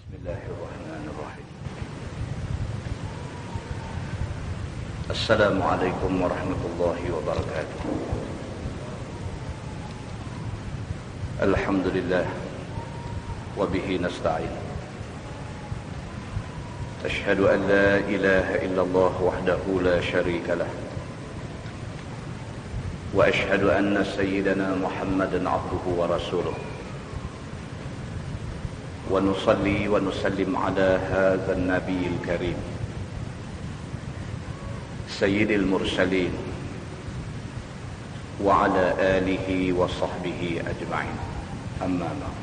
Bismillahirrahmanirrahim. Assalamualaikum warahmatullahi wabarakatuh. Alhamdulillah wa bihi nasta'in. Ashhadu an la ilaha illallah wahdahu la syarika lah. Wa ashhadu anna sayyidana Muhammadan abduhu wa rasuluh. ونصلي ونسلم على هذا النبي الكريم سيد المرسلين وعلى آله وصحبه أجمعين أما بعد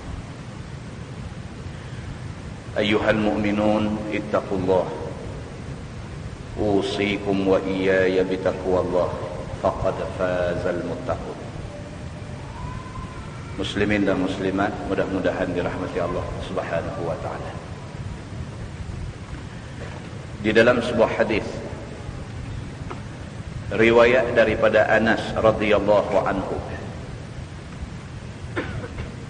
أيها المؤمنون اتقوا الله أوصيكم وإياي بتقوى الله فقد فاز المتقون. Muslimin dan muslimat, mudah-mudahan dirahmati Allah Subhanahu wa taala. Di dalam sebuah hadis riwayat daripada Anas radhiyallahu anhu,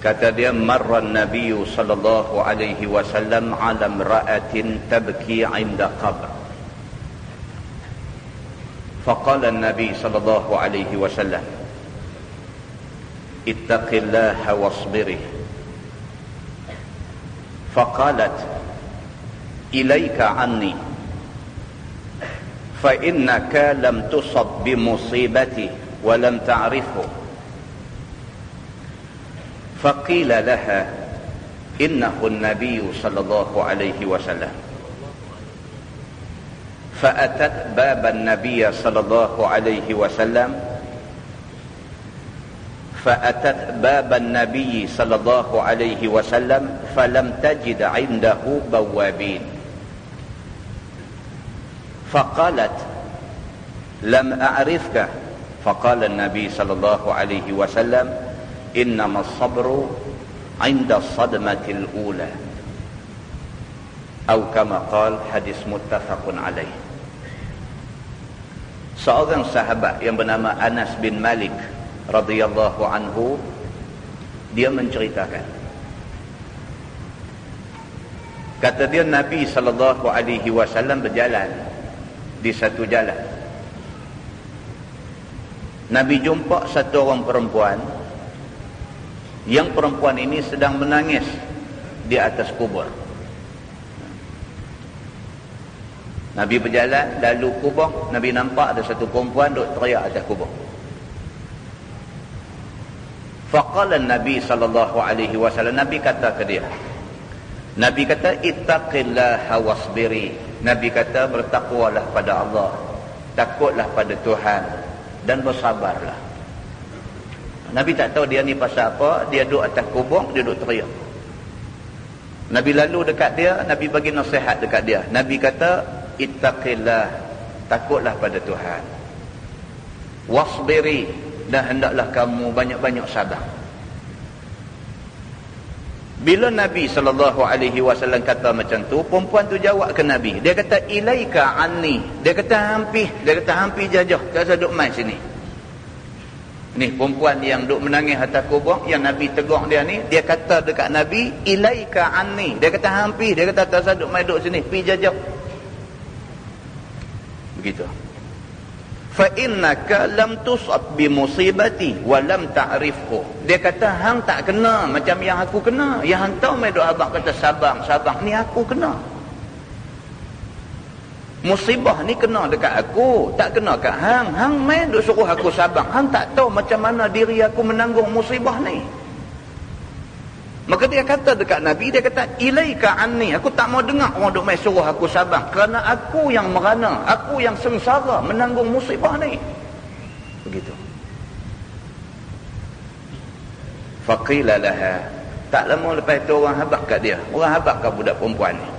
kata dia, marra an-nabiy sallallahu alaihi wasallam ala imra'atin tabki 'inda qabr. Faqala an-nabiy sallallahu alaihi wasallam, ittaqillaha wasbiri. Faqalat, ilaika anni, fa innaka lam tusab bi musibati wa lam ta'rifhu. Faqila laha, innahu an-nabiy sallallahu alaihi wasallam. Fa'atat bab an-nabiy sallallahu alaihi wasallam. فأتت باب النبي صلى الله عليه وسلم فلم تجد عنده بوابين فقالت لم أعرفك فقال النبي صلى الله عليه وسلم إنما الصبر عند الصدمة الأولى أو كما قال. Hadis muttafaqun alaih. Seorang sahabat yang bernama Anas bin Malik radhiyallahu anhu, dia menceritakan, kata dia, Nabi sallallahu alaihi wasallam berjalan di satu jalan. Nabi jumpa satu orang perempuan, yang perempuan ini sedang menangis di atas kubur. Nabi berjalan lalu kubur, Nabi nampak ada satu perempuan duduk teriak atas kubur. Faqala Nabi sallallahu alaihi wasallam, Nabi kata ke dia, Nabi kata, ittaqillaha wasbiri. Nabi kata, bertakwalah pada Allah, takutlah pada Tuhan dan bersabarlah. Nabi tak tahu dia ni pasal apa, dia duduk atas kubur, dia duduk teriak. Nabi lalu dekat dia, Nabi bagi nasihat dekat dia. Nabi kata, ittaqillah, takutlah pada Tuhan. Wasbiri, dan hendaklah kamu banyak-banyak sabar. Bila Nabi SAW kata macam tu, perempuan tu jawab ke Nabi. Dia kata, ilaika anni. Dia kata, hampir jajah, tak usah duduk main sini. Ni perempuan yang duduk menangis atas kubur, yang Nabi tegur dia ni, dia kata dekat Nabi, ilaika anni. Dia kata hampir, dia kata tak usah duduk main, duduk sini, pergi jajah. Begitu. Fa innaka lam tusab bi musibati wa lam ta'rifhu. Dia kata, hang tak kena macam yang aku kena. Yang hang tahu mai doa abang kata sabar, ni aku kena. Musibah ni kena dekat aku, tak kena kat hang. Hang mai duk suruh aku sabar. Hang tak tahu macam mana diri aku menanggung musibah ni. Maka dia kata dekat Nabi, dia kata, ilaika anni, aku tak mau dengar orang duk mai suruh aku sabar, kerana aku yang merana, aku yang sengsara menanggung musibah ni. Begitu. Faqila laha, tak lama lepas itu orang habaq kat dia, orang habaq kat budak perempuan ni.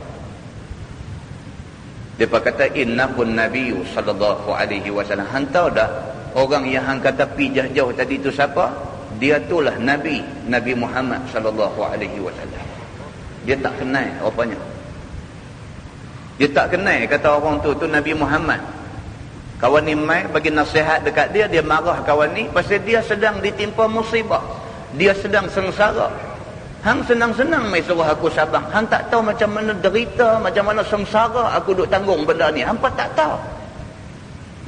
Dia kata, innahun nabiyyu sallallahu alaihi wasallam. Hang tahu dah orang yang hang kata pi jauh tadi tu siapa? Dia itulah Nabi Muhammad sallallahu alaihi wasallam. Dia tak kenal rupanya. Dia tak kenal, kata orang tu Nabi Muhammad. Kawan ni mai bagi nasihat dekat dia, dia marah kawan ni pasal dia sedang ditimpa musibah. Dia sedang sengsara. Hang senang-senang mai suruh aku sabar. Hang tak tahu macam mana derita, macam mana sengsara aku duk tanggung benda ni. Hampa tak tahu.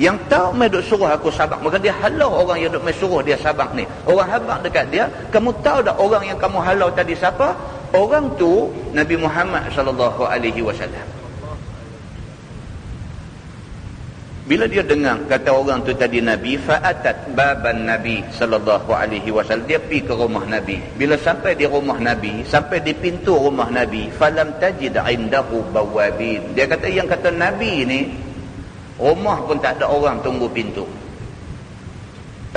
Yang tahu mai duk suruh aku sabar. Maka dia halau orang yang duk mai suruh dia sabar ni. Orang habaq dekat dia, kamu tahu tak orang yang kamu halau tadi siapa? Orang tu Nabi Muhammad sallallahu alaihi wasallam. Bila dia dengar kata orang tu tadi Nabi, fa'atat baban Nabi sallallahu alaihi wasallam, dia pergi ke rumah Nabi. Bila sampai di rumah Nabi, sampai di pintu rumah Nabi, falam tajid indahu bawabin. Dia kata yang kata Nabi ni, rumah pun tak ada orang tunggu pintu.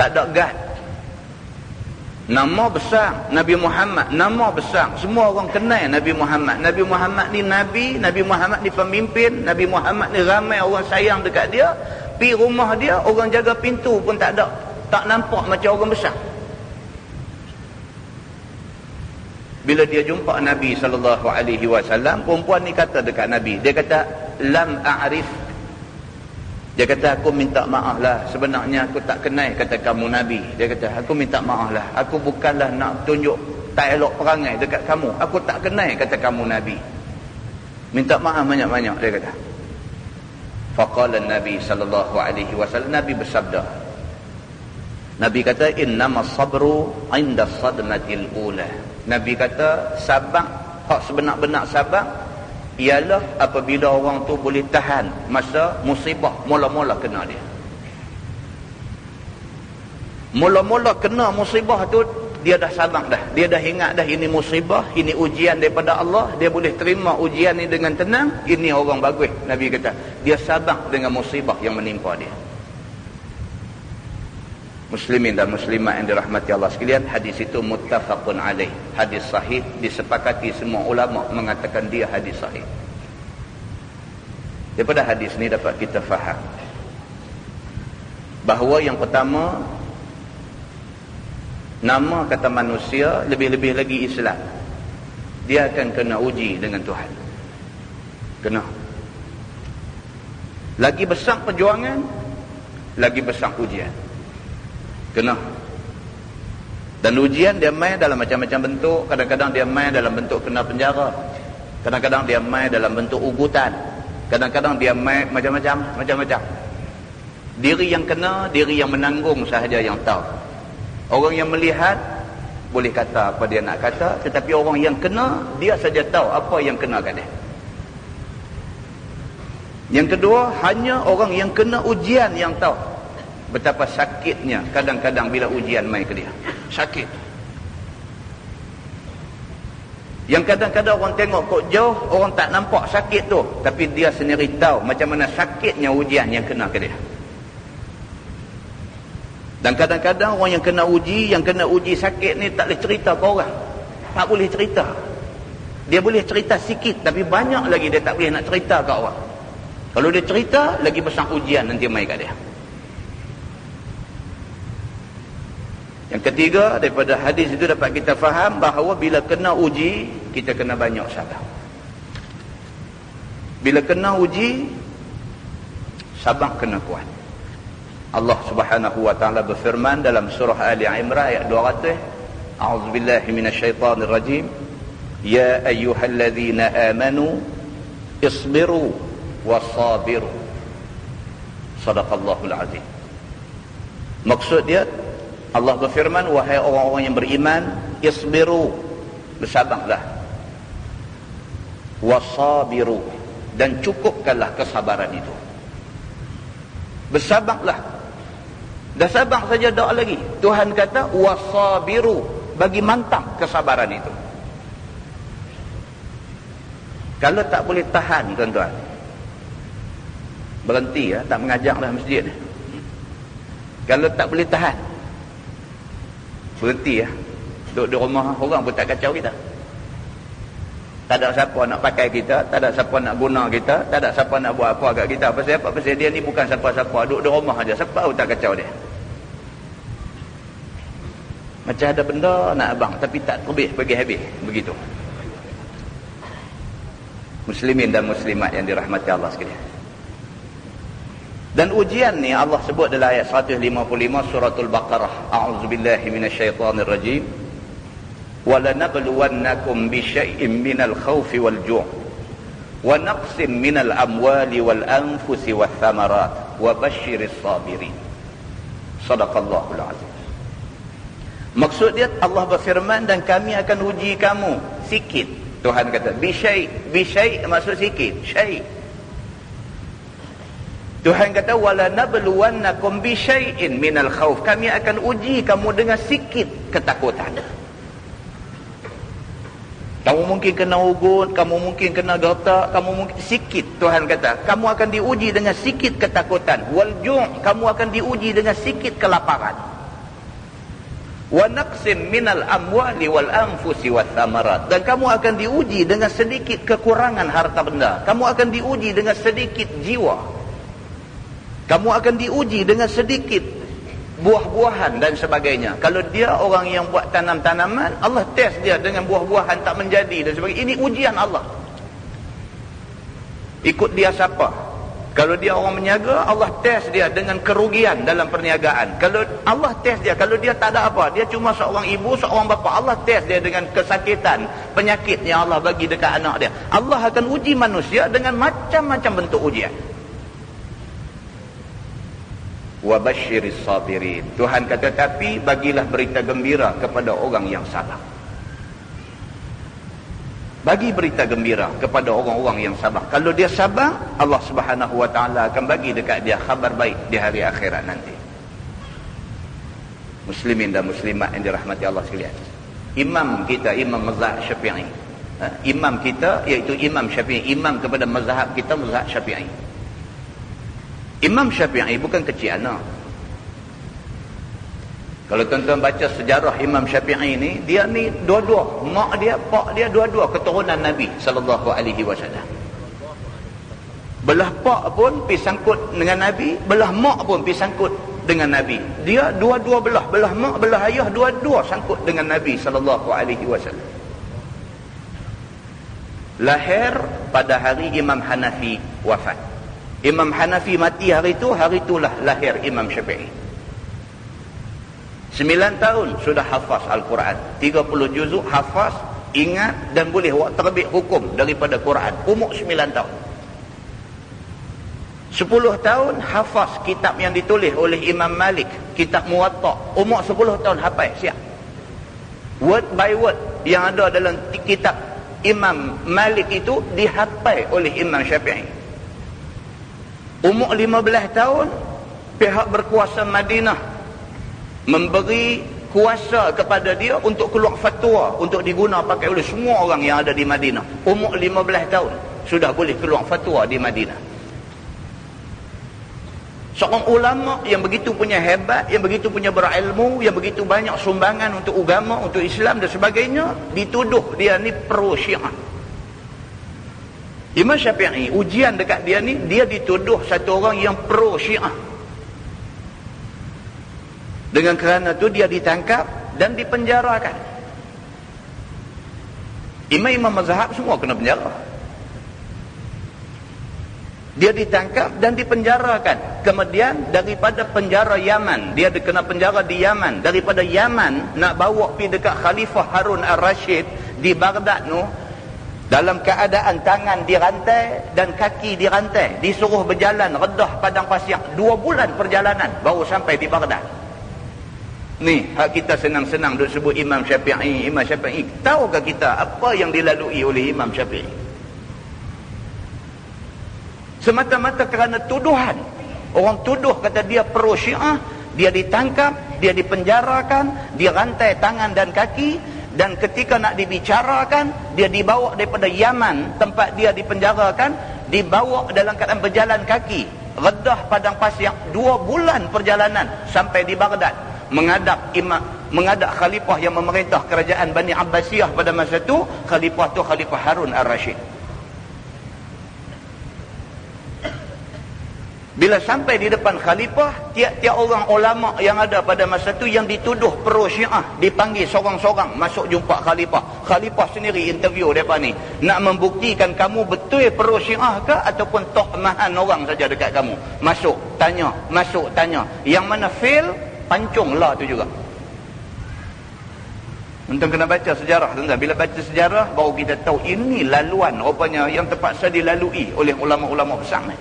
Tak ada guard. Nama besar Nabi Muhammad, nama besar. Semua orang kenal Nabi Muhammad. Nabi Muhammad ni Nabi, Nabi Muhammad ni pemimpin, Nabi Muhammad ni ramai orang sayang dekat dia. Pergi rumah dia, orang jaga pintu pun tak ada. Tak nampak macam orang besar. Bila dia jumpa Nabi SAW, perempuan ni kata dekat Nabi, dia kata, lam a'rif. Dia kata, aku minta maaf lah. Sebenarnya aku tak kenal kata kamu Nabi. Dia kata, aku minta maaf lah. Aku bukanlah nak tunjuk tak elok perangai dekat kamu. Aku tak kenal kata kamu Nabi. Minta maaf banyak-banyak, dia kata. Faqala Nabi sallallahu alaihi wasallam, Nabi bersabda. Nabi kata, innamas sabru 'inda sadmatil ula. Nabi kata, sabar, hak sebenar-benar sabar ialah apabila orang tu boleh tahan masa musibah mula-mula kena dia. Mula-mula kena musibah tu, dia dah sabar dah. Dia dah ingat dah ini musibah, ini ujian daripada Allah. Dia boleh terima ujian ni dengan tenang. Ini orang bagus. Nabi kata, dia sabar dengan musibah yang menimpa dia. Muslimin dan muslimat yang dirahmati Allah sekalian, hadis itu muttafaqun alaih. Hadis sahih, disepakati semua ulama mengatakan dia hadis sahih. Daripada hadis ni dapat kita faham bahawa yang pertama, nama kata manusia, lebih-lebih lagi Islam, dia akan kena uji dengan Tuhan. Kena. Lagi besar perjuangan, lagi besar ujian. Kena. Dan ujian dia main dalam macam-macam bentuk. Kadang-kadang dia main dalam bentuk kena penjara. Kadang-kadang dia main dalam bentuk ugutan. Kadang-kadang dia main macam-macam. Diri yang kena, diri yang menanggung sahaja yang tahu. Orang yang melihat boleh kata apa dia nak kata, tetapi orang yang kena, dia saja tahu apa yang kena kat dia. Yang kedua, hanya orang yang kena ujian yang tahu betapa sakitnya kadang-kadang bila ujian mai ke dia. Sakit. Yang kadang-kadang orang tengok kok jauh, orang tak nampak sakit tu, tapi dia sendiri tahu macam mana sakitnya ujian yang kena ke dia. Dan kadang-kadang orang yang kena uji sakit ni tak boleh cerita ke orang. Tak boleh cerita. Dia boleh cerita sikit, tapi banyak lagi dia tak boleh nak cerita ke orang. Kalau dia cerita, lagi besar ujian nanti mai kat dia. Yang ketiga, daripada hadis itu dapat kita faham bahawa bila kena uji, kita kena banyak sabar. Bila kena uji, sabar kena kuat. Allah Subhanahu wa taala berfirman dalam surah Ali Imran ayat 200, A'udzubillahi minasyaitonir rajim, ya ayyuhalladzina amanu isbiru wasabiru. Sadaqallahul azim. Maksud dia, Allah berfirman, wahai orang-orang yang beriman, isbiru, bersabarlah, wasabiru, dan cukupkanlah kesabaran itu. Bersabarlah. Dah sabar saja tak lagi. Tuhan kata wasabiru, bagi mantap kesabaran itu. Kalau tak boleh tahan, tuan-tuan, berhenti ya, tak mengajar dah masjid. Kalau tak boleh tahan, berhenti ya. Duduk di rumah orang pun tak kacau kita. Tak ada siapa nak pakai kita, tak ada siapa nak guna kita, tak ada siapa nak buat apa kat kita. Pasal apa? Pasal dia ni bukan siapa-siapa, duduk di rumah aja. Siapa tahu tak kacau dia. Macam ada benda nak abang tapi tak terbih bagi habis, begitu. Muslimin dan muslimat yang dirahmati Allah sekalian. Dan ujian ni Allah sebut dalam ayat 155 suratul Baqarah. A'udzubillahi minasyaitonir rajim. وَلَنَبْلُوَنَّكُمْ بِشَيْءٍ مِّنَ الْخَوْفِ وَالْجُوعِ وَنَقْصٍ مِّنَ الْأَمْوَالِ وَالْأَنفُسِ وَالثَّمَرَاتِ وَبَشِّرِ الصَّابِرِينَ. Sadaqallahul azim. Maksud dia, Allah berfirman, dan kami akan uji kamu sikit. Tuhan kata bisyai maksud sikit, syai. Tuhan kata walanabluwannakum bisyai'in minal khauf, kami akan uji kamu dengan sikit ketakutan. Kamu mungkin kena ugut, kamu mungkin kena gertak, kamu mungkin sikit. Tuhan kata kamu akan diuji dengan sikit ketakutan. Wal ju', kamu akan diuji dengan sikit kelaparan. Wa naqsin minal amwali wal anfusi wath thamarat, dan kamu akan diuji dengan sedikit kekurangan harta benda, kamu akan diuji dengan sedikit jiwa, kamu akan diuji dengan sedikit buah-buahan dan sebagainya. Kalau dia orang yang buat tanam-tanaman, Allah test dia dengan buah-buahan tak menjadi dan sebagainya. Ini ujian Allah. Ikut dia siapa? Kalau dia orang menyaga, Allah test dia dengan kerugian dalam perniagaan. Kalau Allah test dia, kalau dia tak ada apa, dia cuma seorang ibu, seorang bapa, Allah test dia dengan kesakitan, penyakit yang Allah bagi dekat anak dia. Allah akan uji manusia dengan macam-macam bentuk ujian. Wa basyiris sabirin. Tuhan kata, tapi bagilah berita gembira kepada orang yang sabar. Bagi berita gembira kepada orang-orang yang sabar. Kalau dia sabar, Allah Subhanahu wa taala akan bagi dekat dia khabar baik di hari akhirat nanti. Muslimin dan muslimat yang dirahmati Allah sekalian. Imam kita, Imam mazhab Syafi'i. Imam kita iaitu Imam Syafi'i, imam kepada mazhab kita, mazhab Syafi'i. Imam Syafi'i bukan kecil anak. Kalau tuan-tuan baca sejarah Imam Syafi'i ni, dia ni dua-dua, mak dia, pak dia, dua-dua keturunan Nabi sallallahu alaihi wasallam. Belah pak pun pi sangkut dengan Nabi, belah mak pun pi sangkut dengan Nabi. Dia dua-dua belah mak, belah ayah, dua-dua sangkut dengan Nabi sallallahu alaihi wasallam. Lahir pada hari Imam Hanafi wafat. Imam Hanafi mati hari itulah lahir Imam Syafi'i. 9 tahun sudah hafaz Al-Quran, 30 juzuk hafaz, ingat dan boleh buat terbit hukum daripada Quran. Umur 9 tahun. 10 tahun hafaz kitab yang ditulis oleh Imam Malik, kitab Muwatta. Umur 10 tahun hafaz siap. Word by word yang ada dalam kitab Imam Malik itu dihafaz oleh Imam Syafi'i. Umur 15 tahun pihak berkuasa Madinah memberi kuasa kepada dia untuk keluar fatwa untuk diguna pakai oleh semua orang yang ada di Madinah. Umur 15 tahun sudah boleh keluar fatwa di Madinah. Seorang ulama yang begitu punya hebat, yang begitu punya berilmu, yang begitu banyak sumbangan untuk agama, untuk Islam dan sebagainya, dituduh dia ni pro Syiah. Imam Syafi'i, ujian dekat dia ni, dia dituduh satu orang yang pro Syiah. Dengan kerana tu dia ditangkap dan dipenjarakan. Imam-imam mazhab semua kena penjara. Dia ditangkap dan dipenjarakan. Kemudian daripada penjara Yaman, dia kena penjara di Yaman. Daripada Yaman nak bawa pergi dekat Khalifah Harun al-Rashid di Baghdad tu, dalam keadaan tangan dirantai dan kaki dirantai, disuruh berjalan redah padang pasir 2 bulan perjalanan baru sampai di Baghdad. Ni hak kita senang-senang duk sebut Imam Syafi'i, Imam Syafi'i. Tahukah kita apa yang dilalui oleh Imam Syafi'i? Semata-mata kerana tuduhan. Orang tuduh kata dia pro Syiah, dia ditangkap, dia dipenjarakan, dia rantai tangan dan kaki, dan ketika nak dibicarakan, dia dibawa daripada Yaman, tempat dia dipenjarakan, dibawa dalam keadaan berjalan kaki, redah padang pasir 2 bulan perjalanan sampai di Baghdad. Menghadap khalifah yang memerintah kerajaan Bani Abbasiyah pada masa itu. Khalifah tu Khalifah Harun al-Rashid. Bila sampai di depan khalifah, tiap-tiap orang ulama yang ada pada masa itu yang dituduh pro Syiah dipanggil seorang-seorang masuk jumpa khalifah. Khalifah sendiri interview mereka ni, nak membuktikan kamu betul pro Syiah ke ataupun tohmahan orang saja dekat kamu. Masuk tanya. Yang mana fail, pancung lah tu juga. Tuan kena baca sejarah, tuan. Bila baca sejarah, baru kita tahu ini laluan rupanya yang terpaksa dilalui oleh ulama-ulama besar ni.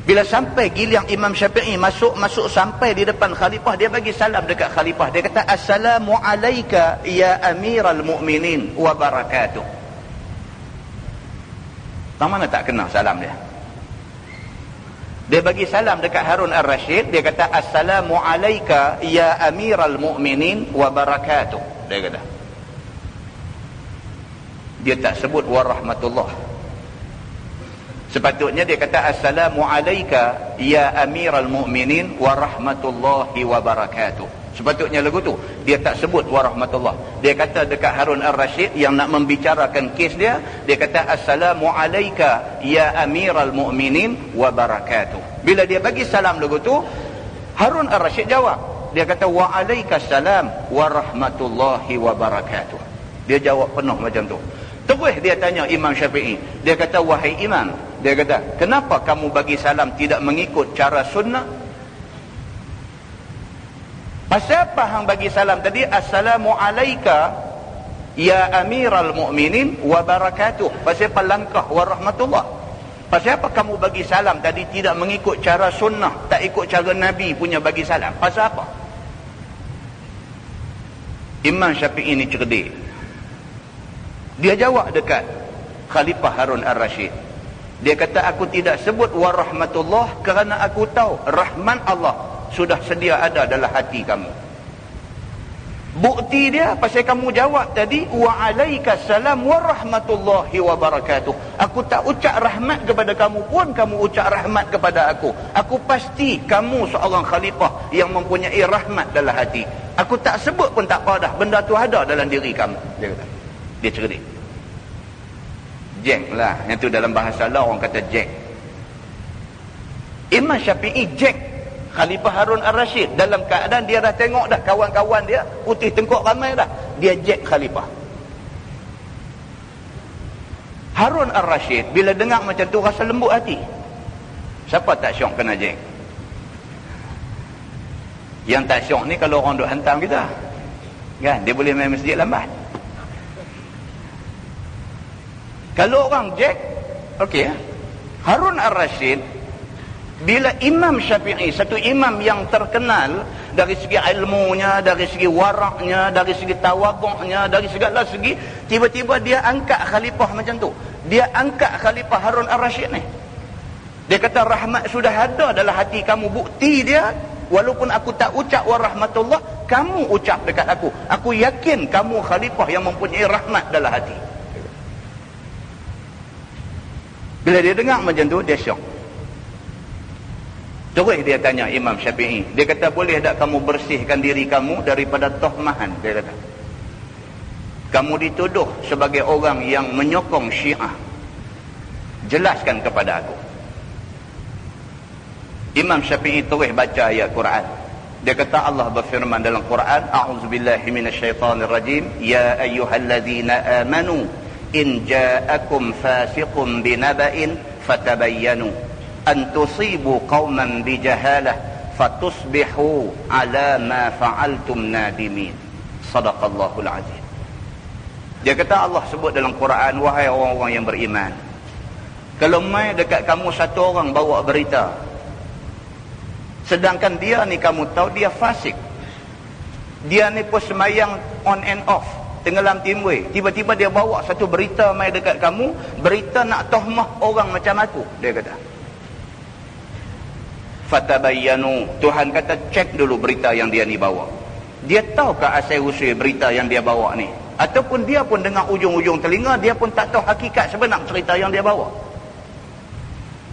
Bila sampai giliran Imam Syafi'i masuk sampai di depan khalifah, dia bagi salam dekat khalifah. Dia kata, "Assalamu alayka ya Amiral Mu'minin wa barakatuh." Tang mana tak kenal salam dia? Dia bagi salam dekat Harun Ar-Rashid, dia kata, "Assalamu alayka ya Amiral Mu'minin wa barakatuh." Dia kata. Dia tak sebut wa rahmatullah. Sepatutnya dia kata, "Assalamu alayka ya Amiral Mu'minin wa rahmatullahi wa barakatuh." Sepatutnya lagu tu dia tak sebut wa rahmatullah. Dia kata dekat Harun Ar-Rashid yang nak membicarakan kes dia, dia kata, "Assalamu alayka ya Amiral Mu'minin wa barakatuh." Bila dia bagi salam lagu tu, Harun Ar-Rashid jawab. Dia kata, "Wa alaikasalam wa rahmatullahi wa barakatuh." Dia jawab penuh macam tu. Terus dia tanya Imam Syafi'i. Dia kata, "Wahai Imam," dia kata, "kenapa kamu bagi salam tidak mengikut cara sunnah? Pasal apa hang bagi salam tadi? Assalamu alayka ya Amiral Mu'minin wa barakatuh." Pasal apa langkah wa rahmatullah? Pasal apa kamu bagi salam tadi tidak mengikut cara sunnah, tak ikut cara Nabi punya bagi salam? Pasal apa? Imam Syafi'i ni cerdik. Dia jawab dekat Khalifah Harun Ar-Rashid. Dia kata, "Aku tidak sebut wa rahmatullah kerana aku tahu rahmat Allah sudah sedia ada dalam hati kamu." Bukti dia pasal kamu jawab tadi, "Wa alaikasalam wa rahmatullahi wa barakatuh." Aku tak ucap rahmat kepada kamu pun kamu ucap rahmat kepada aku. Aku pasti kamu seorang khalifah yang mempunyai rahmat dalam hati. Aku tak sebut pun tak apa dah, benda tu ada dalam diri kamu. Dia kata. Dia cerdik. Jack lah, yang tu dalam bahasa Allah orang kata Jack. Imam Syafi'i Jack Khalifah Harun Ar-Rashid dalam keadaan dia dah tengok dah kawan-kawan dia putih tengkok ramai dah, dia Jack Khalifah. Harun Ar-Rashid bila dengar macam tu rasa lembut hati. Siapa tak syok kena Jack? Yang tak syok ni kalau orang duk hantam kita, kan, dia boleh main masjid lambat. Kalau orang Jack, okey. Harun Ar-Rashid, bila Imam Syafi'i, satu imam yang terkenal dari segi ilmunya, dari segi waraknya, dari segi tawaduknya, dari segala segi, tiba-tiba dia angkat khalifah macam tu. Dia angkat Khalifah Harun Ar-Rashid ni. Dia kata, "Rahmat sudah ada dalam hati kamu." Bukti dia, walaupun aku tak ucap wa rahmatullah, kamu ucap dekat aku. Aku yakin kamu khalifah yang mempunyai rahmat dalam hati. Bila dia dengar macam tu, dia syok. Terus dia tanya Imam Syafi'i. Dia kata, "Boleh tak kamu bersihkan diri kamu daripada tohmahan?" Dia kata, "Kamu dituduh sebagai orang yang menyokong Syiah. Jelaskan kepada aku." Imam Syafi'i terus baca ayat Quran. Dia kata, Allah berfirman dalam Quran, "A'udzubillahi minasyaitanirrajim. Ya ayyuhalladzina amanu in ja'akum fasiqun binaba'in fatabayyanu an tusibu qauman bijahalah fatusbihu ala ma fa'altum nadimin." Sadaqallahul azim. Dia kata, Allah sebut dalam Quran, "Wahai orang-orang yang beriman, kalau mai dekat kamu satu orang bawa berita, sedangkan dia ni kamu tahu dia fasik, dia ni pun semayang on and off, tenggelam timbul, tiba-tiba dia bawa satu berita mai dekat kamu, berita nak tohmah orang macam aku," dia kata. Fatabayyanu, Tuhan kata cek dulu berita yang dia ni bawa. Dia tahukah asal usul berita yang dia bawa ni? Ataupun dia pun dengar ujung-ujung telinga, dia pun tak tahu hakikat sebenar cerita yang dia bawa.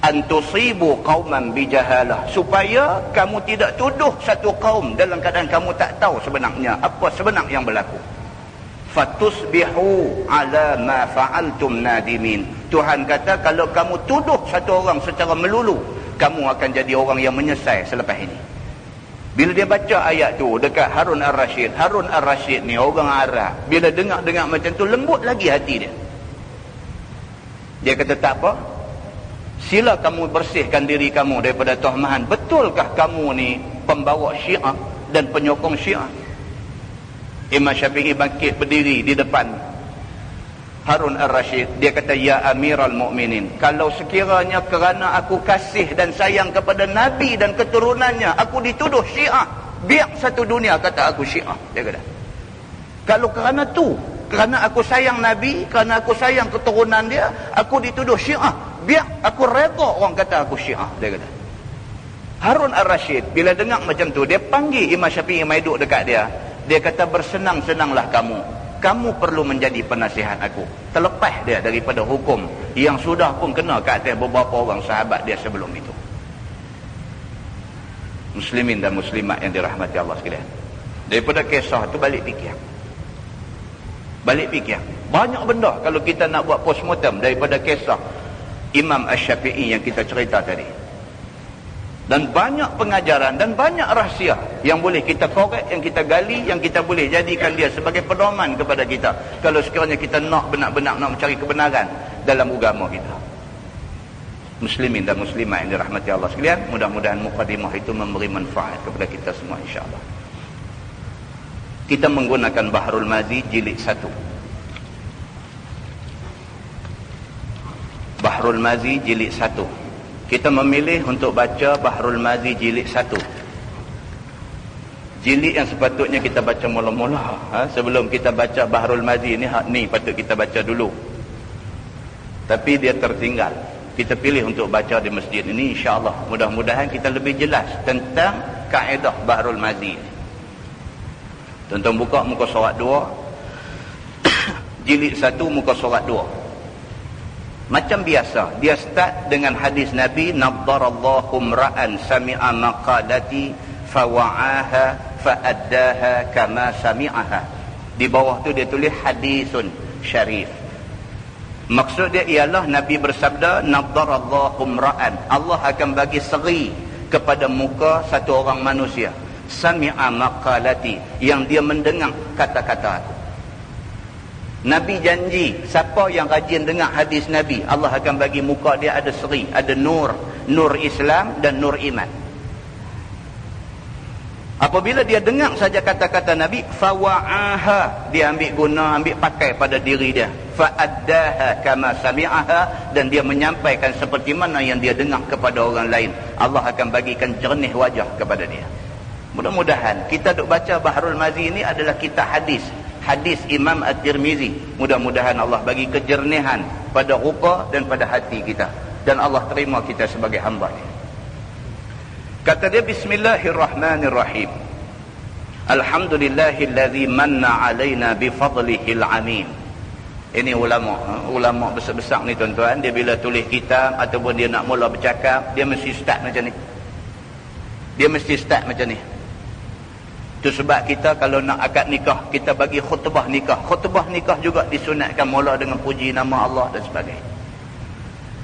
Antusibu qauman bijahalah, supaya kamu tidak tuduh satu kaum dalam keadaan kamu tak tahu sebenarnya apa sebenar yang berlaku. Fatusbihu ala ma fa'altum nadimin. Tuhan kata kalau kamu tuduh satu orang secara melulu, kamu akan jadi orang yang menyesal selepas ini. Bila dia baca ayat tu dekat Harun Ar-Rashid, Harun Ar-Rashid ni orang Arab, bila dengar-dengar macam tu lembut lagi hati dia. Dia kata, "Tak apa, sila kamu bersihkan diri kamu daripada tohmahan. Betulkah kamu ni pembawa Syiah dan penyokong Syiah?" Imam Syafi'i bangkit berdiri di depan Harun Ar-Rasyid. Dia kata, ya Amiral Mu'minin, kalau sekiranya kerana aku kasih dan sayang kepada Nabi dan keturunannya aku dituduh Syiah, biar satu dunia kata aku Syiah. Dia kata, kalau kerana tu, kerana aku sayang Nabi, kerana aku sayang keturunan dia, aku dituduh Syiah, biar aku reda orang kata aku Syiah. Dia kata. Harun Ar-Rasyid bila dengar macam tu, dia panggil Imam Syafi'i mai duduk dekat dia. Dia kata, bersenang-senanglah kamu perlu menjadi penasihat aku. Terlepas dia daripada hukum yang sudah pun kena ke atas beberapa orang sahabat dia sebelum itu. Muslimin dan muslimat yang dirahmati Allah sekalian, daripada kisah tu balik fikir. Banyak benda kalau kita nak buat postmortem daripada kisah Imam Asy-Syafi'i yang kita cerita tadi. Dan banyak pengajaran dan banyak rahsia yang boleh kita korek, yang kita gali, yang kita boleh jadikan dia sebagai pedoman kepada kita kalau sekiranya kita nak benar-benar nak mencari kebenaran dalam agama kita. Muslimin dan muslimat yang dirahmati Allah sekalian, mudah-mudahan mukadimah itu memberi manfaat kepada kita semua, insya-Allah. Kita menggunakan Bahrul Mazi jilid 1. Bahrul Mazi jilid 1. Kita memilih untuk baca Bahrul Mazi jilid 1. Jilid yang sepatutnya kita baca mula-mula. Sebelum kita baca Bahrul Mazi ni, ni patut kita baca dulu. Tapi dia tertinggal. Kita pilih untuk baca di masjid ini, insya-Allah. Mudah-mudahan kita lebih jelas tentang kaedah Bahrul Mazi. Tuan-tuan buka muka surat 2. Jilid 1 muka surat 2. Macam biasa, dia start dengan hadis Nabi, naddarallahu mra'an sami'a maqalati fawa'aha fa'addaha kama sami'aha. Di bawah tu dia tulis hadisun syarif. Maksud dia ialah Nabi bersabda, naddarallahu mra'an, Allah akan bagi seri kepada muka satu orang manusia, sami'a maqalati, yang dia mendengar kata-kata aku. Nabi janji, siapa yang rajin dengar hadis Nabi, Allah akan bagi muka dia ada seri, ada nur, nur Islam dan nur iman. Apabila dia dengar saja kata-kata Nabi, fawa'aha, dia ambil guna, ambil pakai pada diri dia, fa'addaha kama sami'aha, dan dia menyampaikan seperti mana yang dia dengar kepada orang lain. Allah akan bagikan jernih wajah kepada dia. Mudah-mudahan kita duk baca Bahrul Mazi ini adalah kitab hadis Imam At-Tirmizi. Mudah-mudahan Allah bagi kejernihan pada rupa dan pada hati kita, dan Allah terima kita sebagai hamba-Nya. Kata dia, bismillahirrahmanirrahim, alhamdulillahillazi manna alaina bifadlihil amin. Ini ulama besar-besar ni tuan-tuan, dia bila tulis kitab ataupun dia nak mula bercakap, dia mesti start macam ni. Itu sebab kita kalau nak akad nikah, kita bagi khutbah nikah. Khutbah nikah juga disunatkan mula dengan puji nama Allah dan sebagainya.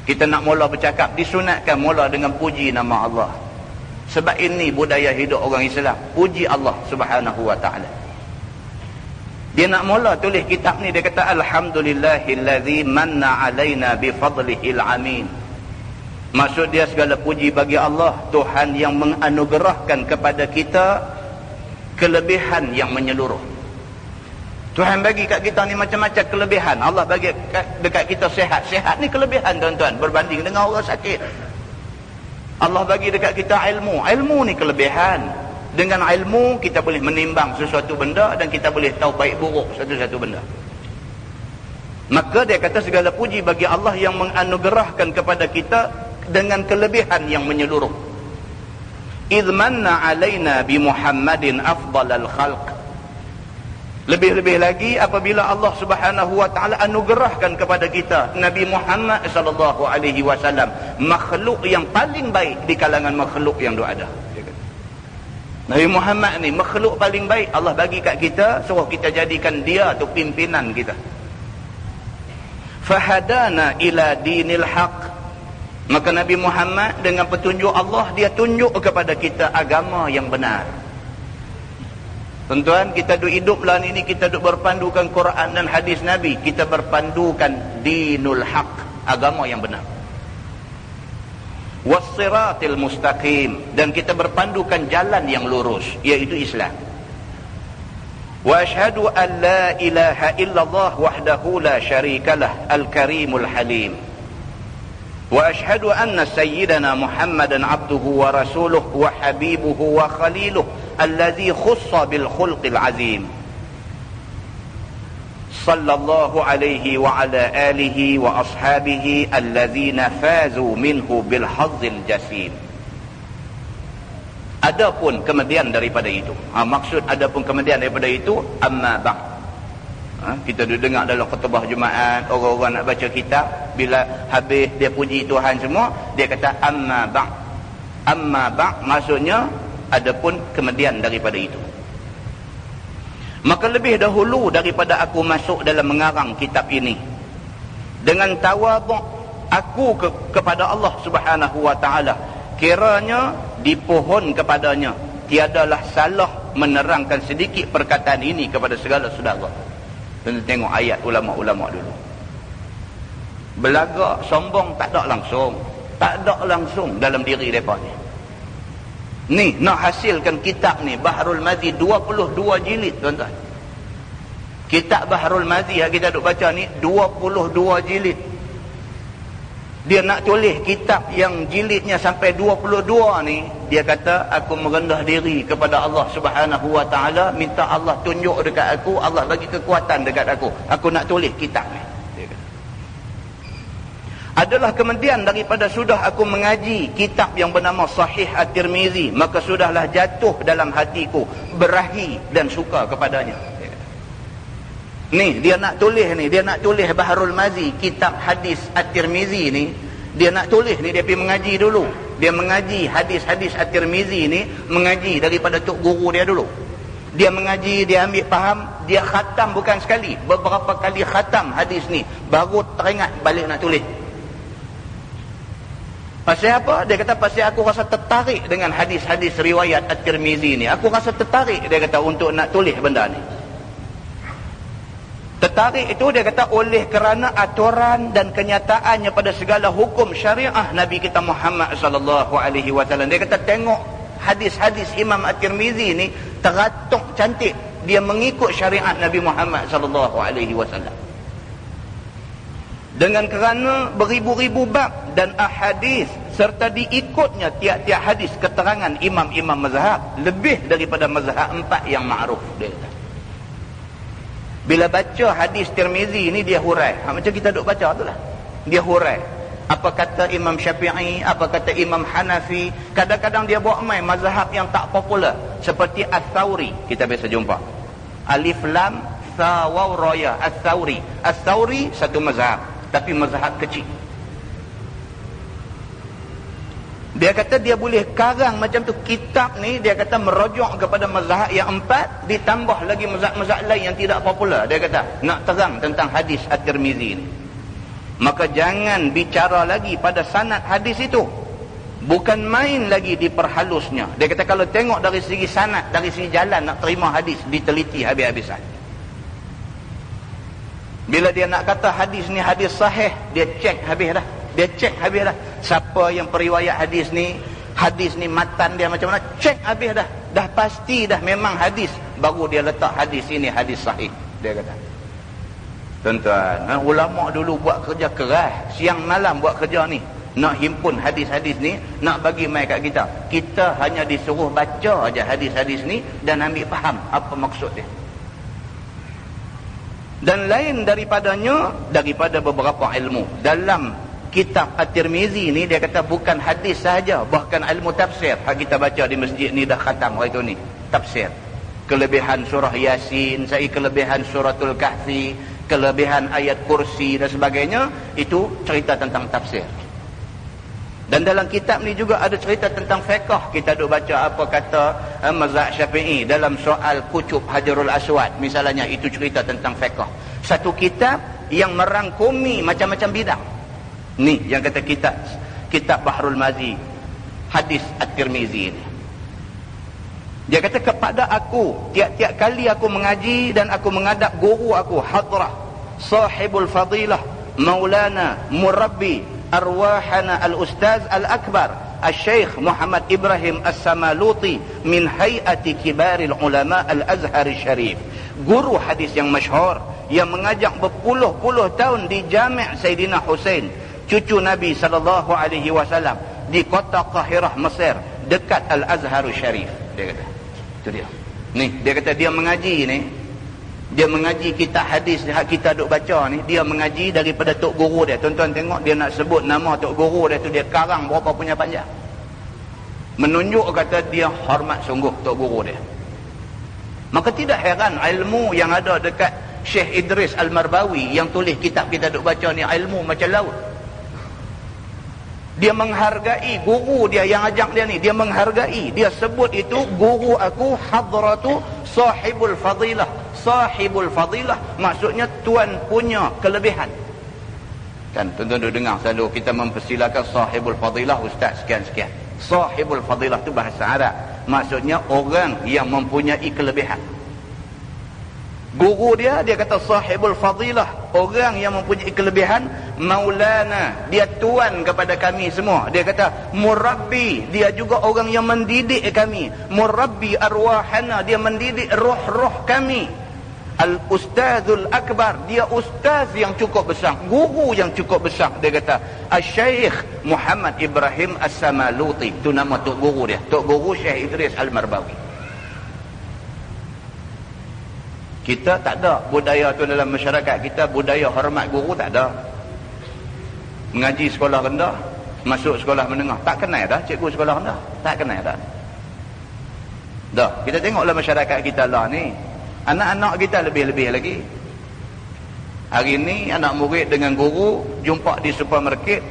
Kita nak mula bercakap, disunatkan mula dengan puji nama Allah. Sebab ini budaya hidup orang Islam, puji Allah Subhanahu wa ta'ala. Dia nak mula tulis kitab ni, dia kata alhamdulillahillazi manna alaina bifadlihil amin. Maksud dia segala puji bagi Allah, Tuhan yang menganugerahkan kepada kita kelebihan yang menyeluruh. Tuhan bagi kat kita ni macam-macam kelebihan. Allah bagi dekat kita sehat. Sehat ni kelebihan tuan-tuan, berbanding dengan orang sakit. Allah bagi dekat kita ilmu. Ilmu ni kelebihan. Dengan ilmu kita boleh menimbang sesuatu benda dan kita boleh tahu baik buruk satu-satu benda. Maka dia kata segala puji bagi Allah yang menganugerahkan kepada kita dengan kelebihan yang menyeluruh. idh manna alaina bi Muhammadin afdalal khalq. Lebih-lebih lagi apabila Allah Subhanahu wa taala anugerahkan kepada kita Nabi Muhammad sallallahu alaihi wasallam, makhluk yang paling baik di kalangan makhluk yang ada. Nabi Muhammad ni makhluk paling baik, Allah bagi kat kita, suruh kita jadikan dia tu pimpinan kita. Fahadana ila dinil haq. Maka Nabi Muhammad dengan petunjuk Allah, dia tunjuk kepada kita agama yang benar. Tuan-tuan, kita duk hidup lah ini, kita duk berpandukan Quran dan hadis Nabi, kita berpandukan dinul haq, agama yang benar. Wassiratil mustaqim, dan kita berpandukan jalan yang lurus, iaitu Islam. وأشهد أن لا إله إلا الله وحده لا شريك له الكريم الحليم وأشهد أن سيدنا محمدا عبده ورسوله وحبيبه وخليله الذي خص بالخلق العظيم صلى الله عليه وعلى آله وأصحابه الذين فازوا منه بالحظ الجسيم. Adapun kemudian daripada itu, maksud adapun kemudian daripada itu, amma ba'd. Kita duduk dengar dalam khutbah Jumaat, orang-orang nak baca kitab, bila habis dia puji Tuhan semua, dia kata amma ba'd. Amma ba'd maksudnya adapun kemudian daripada itu. Maka lebih dahulu daripada aku masuk dalam mengarang kitab ini, dengan tawaduk aku kepada Allah Subhanahu wa taala, kiranya dipohon kepadanya tiadalah salah menerangkan sedikit perkataan ini kepada segala saudara. Dan tengok ayat ulama-ulama dulu. Belagak sombong tak ada langsung dalam diri mereka ni. Ni nak hasilkan kitab ni Bahrul Mazi 22 jilid, tuan-tuan. Kitab Bahrul Mazi yang kita duk baca ni 22 jilid. Dia nak tulis kitab yang jilidnya sampai 22 ni, dia kata aku merendah diri kepada Allah Subhanahu wa taala, minta Allah tunjuk dekat aku, Allah bagi kekuatan dekat aku nak tulis kitab ni. Adalah kemudian daripada sudah aku mengaji kitab yang bernama Sahih At-Tirmizi, maka sudahlah jatuh dalam hatiku berahi dan suka kepadanya. Ni dia nak tulis ni, dia nak tulis Bahrul Mazi, kitab hadis At-Tirmizi ni, dia nak tulis ni, dia pergi mengaji dulu. Dia mengaji hadis-hadis At-Tirmizi ni, mengaji daripada tok guru dia dulu. Dia mengaji, dia ambil faham, dia khatam bukan sekali, beberapa kali khatam hadis ni, baru teringat balik nak tulis. Pasal apa? Dia kata pasal aku rasa tertarik dengan hadis-hadis riwayat At-Tirmizi ni. Aku rasa tertarik, dia kata, untuk nak tulis benda ni. Tertarik itu dia kata oleh kerana aturan dan kenyataannya pada segala hukum syariah Nabi kita Muhammad sallallahu alaihi wasallam. Dia kata tengok hadis-hadis Imam At-Tirmizi ni teratuk cantik, dia mengikut syariat Nabi Muhammad sallallahu alaihi wasallam. Dengan kerana beribu-ribu bab dan ahadis serta diikutnya tiap-tiap hadis keterangan imam-imam mazhab, lebih daripada mazhab 4 yang ma'ruf, dia kata. Bila baca hadis Tirmizi ni dia hurai. Macam kita duk baca tu lah. Dia hurai. Apa kata Imam Syafi'i, apa kata Imam Hanafi. Kadang-kadang dia buat main mazhab yang tak popular. Seperti Ats-Tsauri. Kita biasa jumpa. Alif Lam Tha Waw Ra Ya. Ats-Tsauri. Ats-Tsauri satu mazhab. Tapi mazhab kecil. Dia kata dia boleh karang macam tu. Kitab ni dia kata merujuk kepada mazhab yang 4, ditambah lagi mazhab-mazhab lain yang tidak popular. Dia kata nak terang tentang hadis At-Tirmizi ni. Maka jangan bicara lagi pada sanad hadis itu. Bukan main lagi diperhalusnya. Dia kata kalau tengok dari segi sanad, dari segi jalan nak terima hadis, diteliti habis-habisan. Bila dia nak kata hadis ni hadis sahih, dia cek habis dah. Dia cek habis dah. Siapa yang periwayat hadis ni matan dia macam mana, cek habis dah. Dah pasti dah memang hadis, baru dia letak hadis ini hadis sahih, dia kata. Tuan-tuan, ulama dulu buat kerja keras, siang malam buat kerja ni, nak himpun hadis-hadis ni, nak bagi mai kat kita. Kita hanya disuruh baca aja hadis-hadis ni dan ambil faham apa maksud dia. Dan lain daripadanya, daripada beberapa ilmu dalam kitab At-Tirmizi ni, dia kata bukan hadis sahaja, bahkan ilmu tafsir. Hak kita baca di masjid ni dah khatam hari tu ni, tafsir. Kelebihan surah Yasin, kelebihan suratul Kahfi, kelebihan ayat kursi dan sebagainya, itu cerita tentang tafsir. Dan dalam kitab ni juga ada cerita tentang fiqh. Kita duk baca apa kata mazhab Syafi'i dalam soal kucub Hajarul Aswad misalnya, itu cerita tentang fiqh. Satu kitab yang merangkumi macam-macam bidang. Ni yang kata kitab Bahrul Mazi, hadis At-Tirmizi ni. Dia kata kepada aku, tiap-tiap kali aku mengaji dan aku menghadap guru aku, hadrah sahibul fadilah maulana murabbi arwahana al-ustaz al-akbar al-syeikh Muhammad Ibrahim As-Samaluti min hay'ati kibaril ulama al-Azhar syarif Guru hadis yang masyhur, yang mengajak berpuluh-puluh tahun di Jami' Sayyidina Husain, cucu Nabi SAW, di kota Qahirah, Mesir, dekat Al-Azharul Syarif. Dia kata, itu dia. Ni, dia kata dia mengaji ni, dia mengaji kitab hadis kita duk baca ni, dia mengaji daripada tok guru dia. Tuan-tuan tengok, dia nak sebut nama tok guru dia tu, dia karang berapa punya panjang. Menunjuk kata dia hormat sungguh tok guru dia. Maka tidak heran ilmu yang ada dekat Syekh Idris Al-Marbawi yang tulis kitab kita duk baca ni, ilmu macam laut. Dia menghargai guru dia yang ajak dia ni, dia menghargai, dia sebut itu guru aku hadratu sahibul fadilah. Sahibul fadilah maksudnya tuan punya kelebihan. Kan tuan-tuan duk dengar selalu kita mempersilakan sahibul fadilah, ustaz sekian-sekian. Sahibul fadilah tu bahasa Arab, maksudnya orang yang mempunyai kelebihan. Guru dia kata sahibul fadilah, orang yang mempunyai kelebihan. Maulana, dia tuan kepada kami semua. Dia kata murabbi, dia juga orang yang mendidik kami. Murabbi arwahana, dia mendidik roh-roh kami. Al-Ustazul Akbar, dia ustaz yang cukup besar, guru yang cukup besar. Dia kata Al-Syeikh Muhammad Ibrahim As-Samaluti, itu nama tok guru dia, tok guru Syekh Idris Al-Marbawi. Kita tak ada budaya tu dalam masyarakat kita, budaya hormat guru tak ada. Mengaji sekolah rendah, masuk sekolah menengah, tak kenal dah cikgu sekolah rendah, tak kenal dah. Dah, kita tengoklah masyarakat kita lah ni, anak-anak kita lebih-lebih lagi. Hari ni anak murid dengan guru jumpa di supermarket,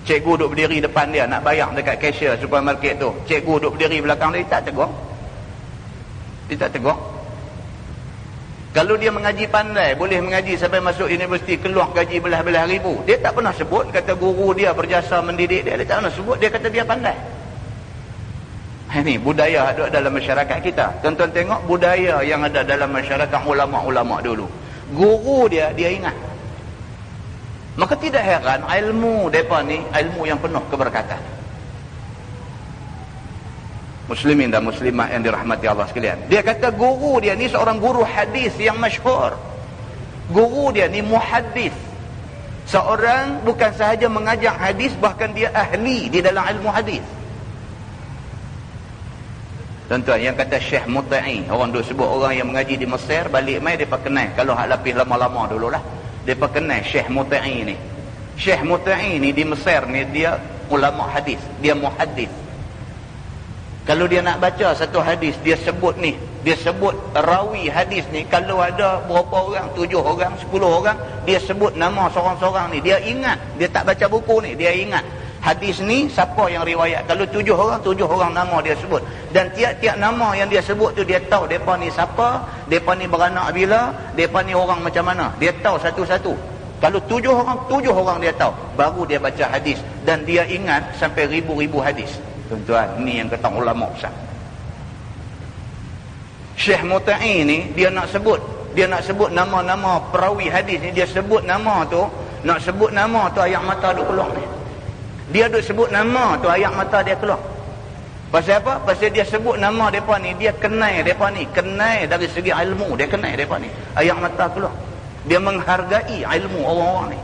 cikgu duduk berdiri depan dia nak bayar dekat cashier supermarket tu, cikgu duduk berdiri belakang dia, tak tegur. Dia tak tegur. Kalau dia mengaji pandai, boleh mengaji sampai masuk universiti, keluar gaji belah-belah ribu, dia tak pernah sebut kata guru dia berjasa mendidik dia, dia tak pernah sebut, dia kata dia pandai. Ini budaya ada dalam masyarakat kita. Tuan-tuan tengok budaya yang ada dalam masyarakat ulama-ulama dulu. Guru dia ingat. Maka tidak heran ilmu mereka ni ilmu yang penuh keberkatan. Muslimin dan muslimat yang dirahmati Allah sekalian. Dia kata guru dia ni seorang guru hadis yang masyhur. Guru dia ni muhaddis. Seorang bukan sahaja mengajar hadis, bahkan dia ahli di dalam ilmu hadis. Tuan-tuan, yang kata Syekh Muta'i, orang duk sebut orang yang mengaji di Mesir, balik mai depa kenal, kalau hak lapis lama-lama dululah, depa kenal Syekh Muta'i ni. Syekh Muta'i ni di Mesir ni dia ulama hadis, dia muhaddis. Kalau dia nak baca satu hadis, dia sebut ni, dia sebut rawi hadis ni, kalau ada berapa orang, 7 orang, 10 orang, dia sebut nama seorang-seorang ni, dia ingat, dia tak baca buku ni, dia ingat hadis ni siapa yang riwayat. Kalau 7 orang nama dia sebut, dan tiap-tiap nama yang dia sebut tu dia tahu depa ni siapa, depa ni beranak bila, depa ni orang macam mana, dia tahu satu-satu. Kalau 7 orang dia tahu, baru dia baca hadis, dan dia ingat sampai ribu-ribu hadis. Tuan-tuan, ni yang kata ulama besar. Syekh Muta'i ni dia nak sebut nama-nama perawi hadis ni, dia sebut nama tu, nak sebut nama tu ayat mata duk keluar ni. Dia duk sebut nama tu ayat mata dia keluar. Pasal apa? Pasal dia sebut nama depa ni, dia kenal depa ni, kenal dari segi ilmu, dia kenal depa ni. Ayat mata keluar. Dia menghargai ilmu orang-orang ni.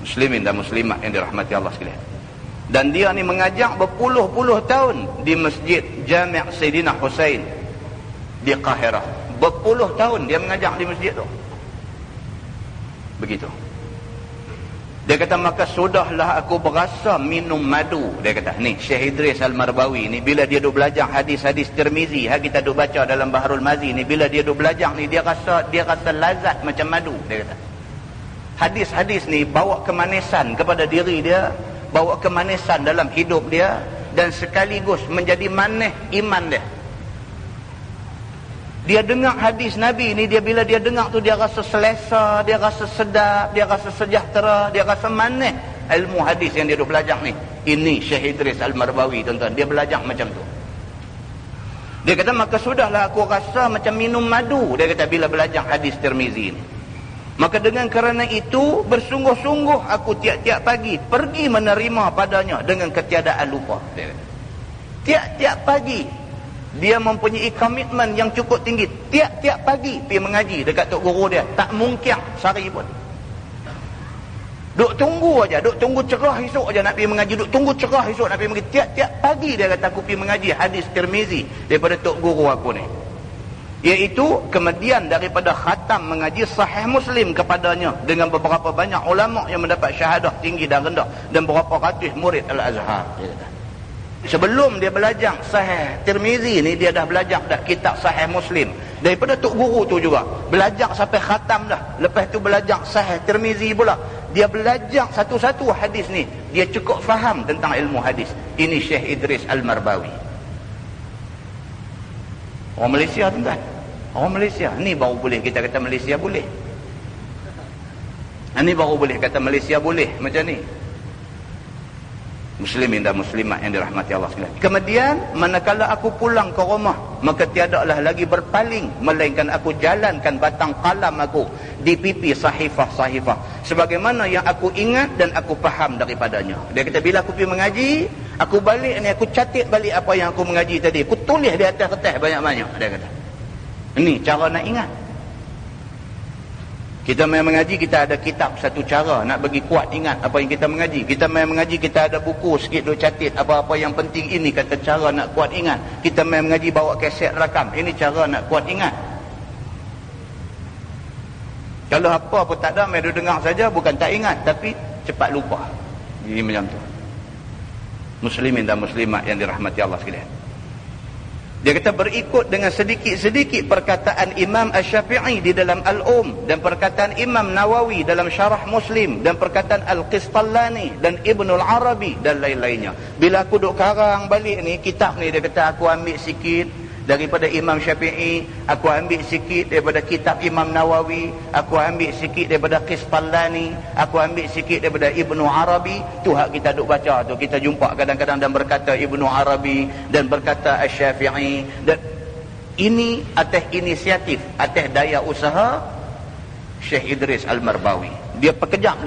Muslimin dan muslimat yang dirahmati Allah sekalian. Dan dia ni mengajak berpuluh-puluh tahun di Masjid Jami' Sayyidina Husain di Qahirah. Berpuluh tahun dia mengajak di masjid tu. Begitu. Dia kata, maka sudahlah aku berasa minum madu. Dia kata, ni Syekh Idris Al-Marbawi ni, bila dia duk belajar hadis-hadis Tirmizi, kita duk baca dalam Baharul Mazi ni, bila dia duk belajar ni, dia rasa lazat macam madu. Dia kata, hadis-hadis ni bawa kemanisan kepada diri dia, bawa kemanisan dalam hidup dia, dan sekaligus menjadi manis iman dia. Dia dengar hadis Nabi ni, bila dia dengar tu, dia rasa selesa, dia rasa sedap, dia rasa sejahtera, dia rasa manis ilmu hadis yang dia duk belajar ni. Ini Syekh Idris Al-Marbawi, tuan-tuan, dia belajar macam tu. Dia kata, maka sudahlah aku rasa macam minum madu, dia kata, bila belajar hadis Tirmizi ni. Maka dengan kerana itu, bersungguh-sungguh aku tiap-tiap pagi pergi menerima padanya dengan ketiadaan lupa. Dia kata, tiap-tiap pagi Dia mempunyai komitmen yang cukup tinggi. Tiap-tiap pagi pergi mengaji dekat tok guru dia. Tak mungkin sehari pun. Duk tunggu aja, duk tunggu cerah esok aja nak pergi mengaji, duk tunggu cerah esok nak pergi mengaji. Tiap-tiap pagi dia kata aku pergi mengaji hadis Tirmizi daripada tok guru aku ni. Iaitu kemudian daripada khatam mengaji Sahih Muslim kepadanya dengan beberapa banyak ulama yang mendapat syahadah tinggi dan rendah dan berapa ratus murid Al-Azhar. Dia kata. Sebelum dia belajar Sahih Tirmizi ni, dia dah belajar dah kitab Sahih Muslim daripada tok guru tu juga. Belajar sampai khatam dah. Lepas tu belajar Sahih Tirmizi pula. Dia belajar satu-satu hadis ni. Dia cukup faham tentang ilmu hadis. Ini Syekh Idris Al-Marbawi. Orang Malaysia tuan-tuan. Orang Malaysia. Ni baru boleh kita kata Malaysia boleh. Ini baru boleh kata Malaysia boleh macam ni. Muslimin dan muslimat yang dirahmati Allah sekalian. Kemudian manakala aku pulang ke rumah, maka tiadalah lagi berpaling, melainkan aku jalankan batang kalam aku di pipi sahifah-sahifah sebagaimana yang aku ingat dan aku faham daripadanya. Dia kata bila aku pergi mengaji, aku balik ni, aku catat balik apa yang aku mengaji tadi, aku tulis di atas kertas banyak-banyak. Dia kata ini cara nak ingat. Kita main mengaji, kita ada kitab satu cara nak bagi kuat ingat apa yang kita mengaji. Kita main mengaji, kita ada buku sikit duk catat apa-apa yang penting. Ini kata cara nak kuat ingat. Kita main mengaji bawa kaset rakam. Ini cara nak kuat ingat. Kalau apa pun tak ada, main duk dengar saja, bukan tak ingat, tapi cepat lupa. Jadi macam tu. Muslimin dan muslimat yang dirahmati Allah sekalian. Dia kata berikut dengan sedikit-sedikit perkataan Imam Asy-Syafi'i di dalam Al-Um, dan perkataan Imam Nawawi dalam Syarah Muslim, dan perkataan Al-Qistallani dan Ibnul Arabi dan lain-lainnya. Bila aku duk karang balik ni kitab ni, dia kata aku ambil sikit daripada Imam Syafi'i, aku ambil sikit daripada kitab Imam Nawawi, aku ambil sikit daripada Qistallani, aku ambil sikit daripada Ibnu Arabi. Tu hak kita duk baca tu. Kita jumpa kadang-kadang dan berkata Ibnu Arabi dan berkata Asy-Syafi'i, dan ini atas inisiatif, atas daya usaha Syekh Idris Al-Marbawi. Dia perkejap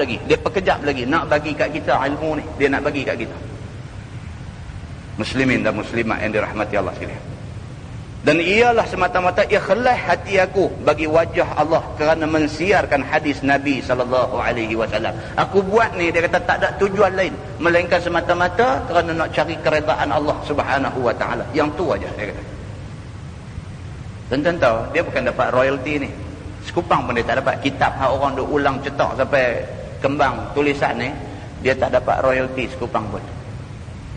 lagi nak bagi kat kita ilmu ni. Dia nak bagi kat kita. Muslimin dan muslimat yang dirahmati Allah sekalian. Dan ialah semata-mata ikhlas hati aku bagi wajah Allah kerana mensiarkan hadis Nabi SAW. Aku buat ni, dia kata tak ada tujuan lain melainkan semata-mata kerana nak cari keredaan Allah Subhanahu Wa Taala. Yang tu aja dia kata. Tuan-tuan tahu, dia bukan dapat royalty ni. Sekupang pun dia tak dapat. Kitab hak orang duk ulang cetak sampai kembang tulisan ni, dia tak dapat royalty sekupang pun.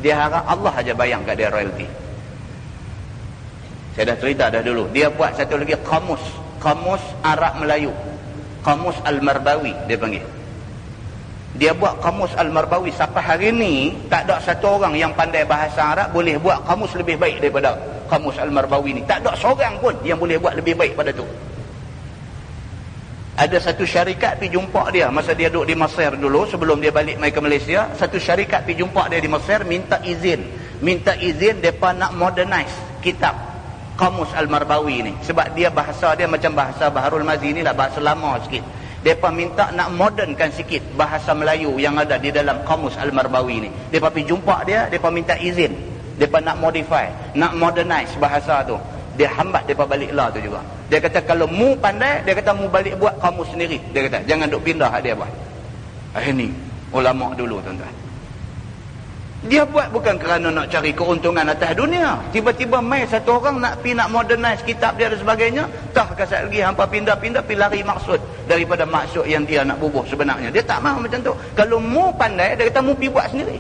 Dia harap Allah aja bayang kat dia royalty. Saya dah cerita dah dulu. Dia buat satu lagi kamus Arab Melayu. Kamus Al-Marbawi dia panggil. Dia buat kamus Al-Marbawi. Sampai hari ni tak ada satu orang yang pandai bahasa Arab boleh buat kamus lebih baik daripada kamus Al-Marbawi ni. Tak ada seorang pun yang boleh buat lebih baik pada tu. Ada satu syarikat pergi jumpa dia masa dia duduk di Mesir dulu, sebelum dia balik mai ke Malaysia. Satu syarikat pergi jumpa dia di Mesir, minta izin mereka nak modernize kitab Kamus Al-Marbawi ni, sebab dia bahasa dia macam bahasa Baharul Mazi ni lah, bahasa lama sikit. Mereka minta nak modernkan sikit bahasa Melayu yang ada di dalam Kamus Al-Marbawi ni. Mereka pergi jumpa dia, mereka minta izin. Mereka nak modify, nak modernize bahasa tu. Dia hambat mereka balik lah tu juga. Dia kata kalau mu pandai, dia kata mu balik buat kamus sendiri. Dia kata jangan duk pindah hak dia buat. Ini ulama dulu tuan-tuan. Dia buat bukan kerana nak cari keuntungan atas dunia. Tiba-tiba mai satu orang nak pergi nak modernize kitab dia dan sebagainya. Tak kasat lagi hampa pindah-pindah pergi lari maksud daripada maksud yang dia nak bubuh sebenarnya. Dia tak mahu macam tu. Kalau mu pandai, dia kata mu pergi buat sendiri.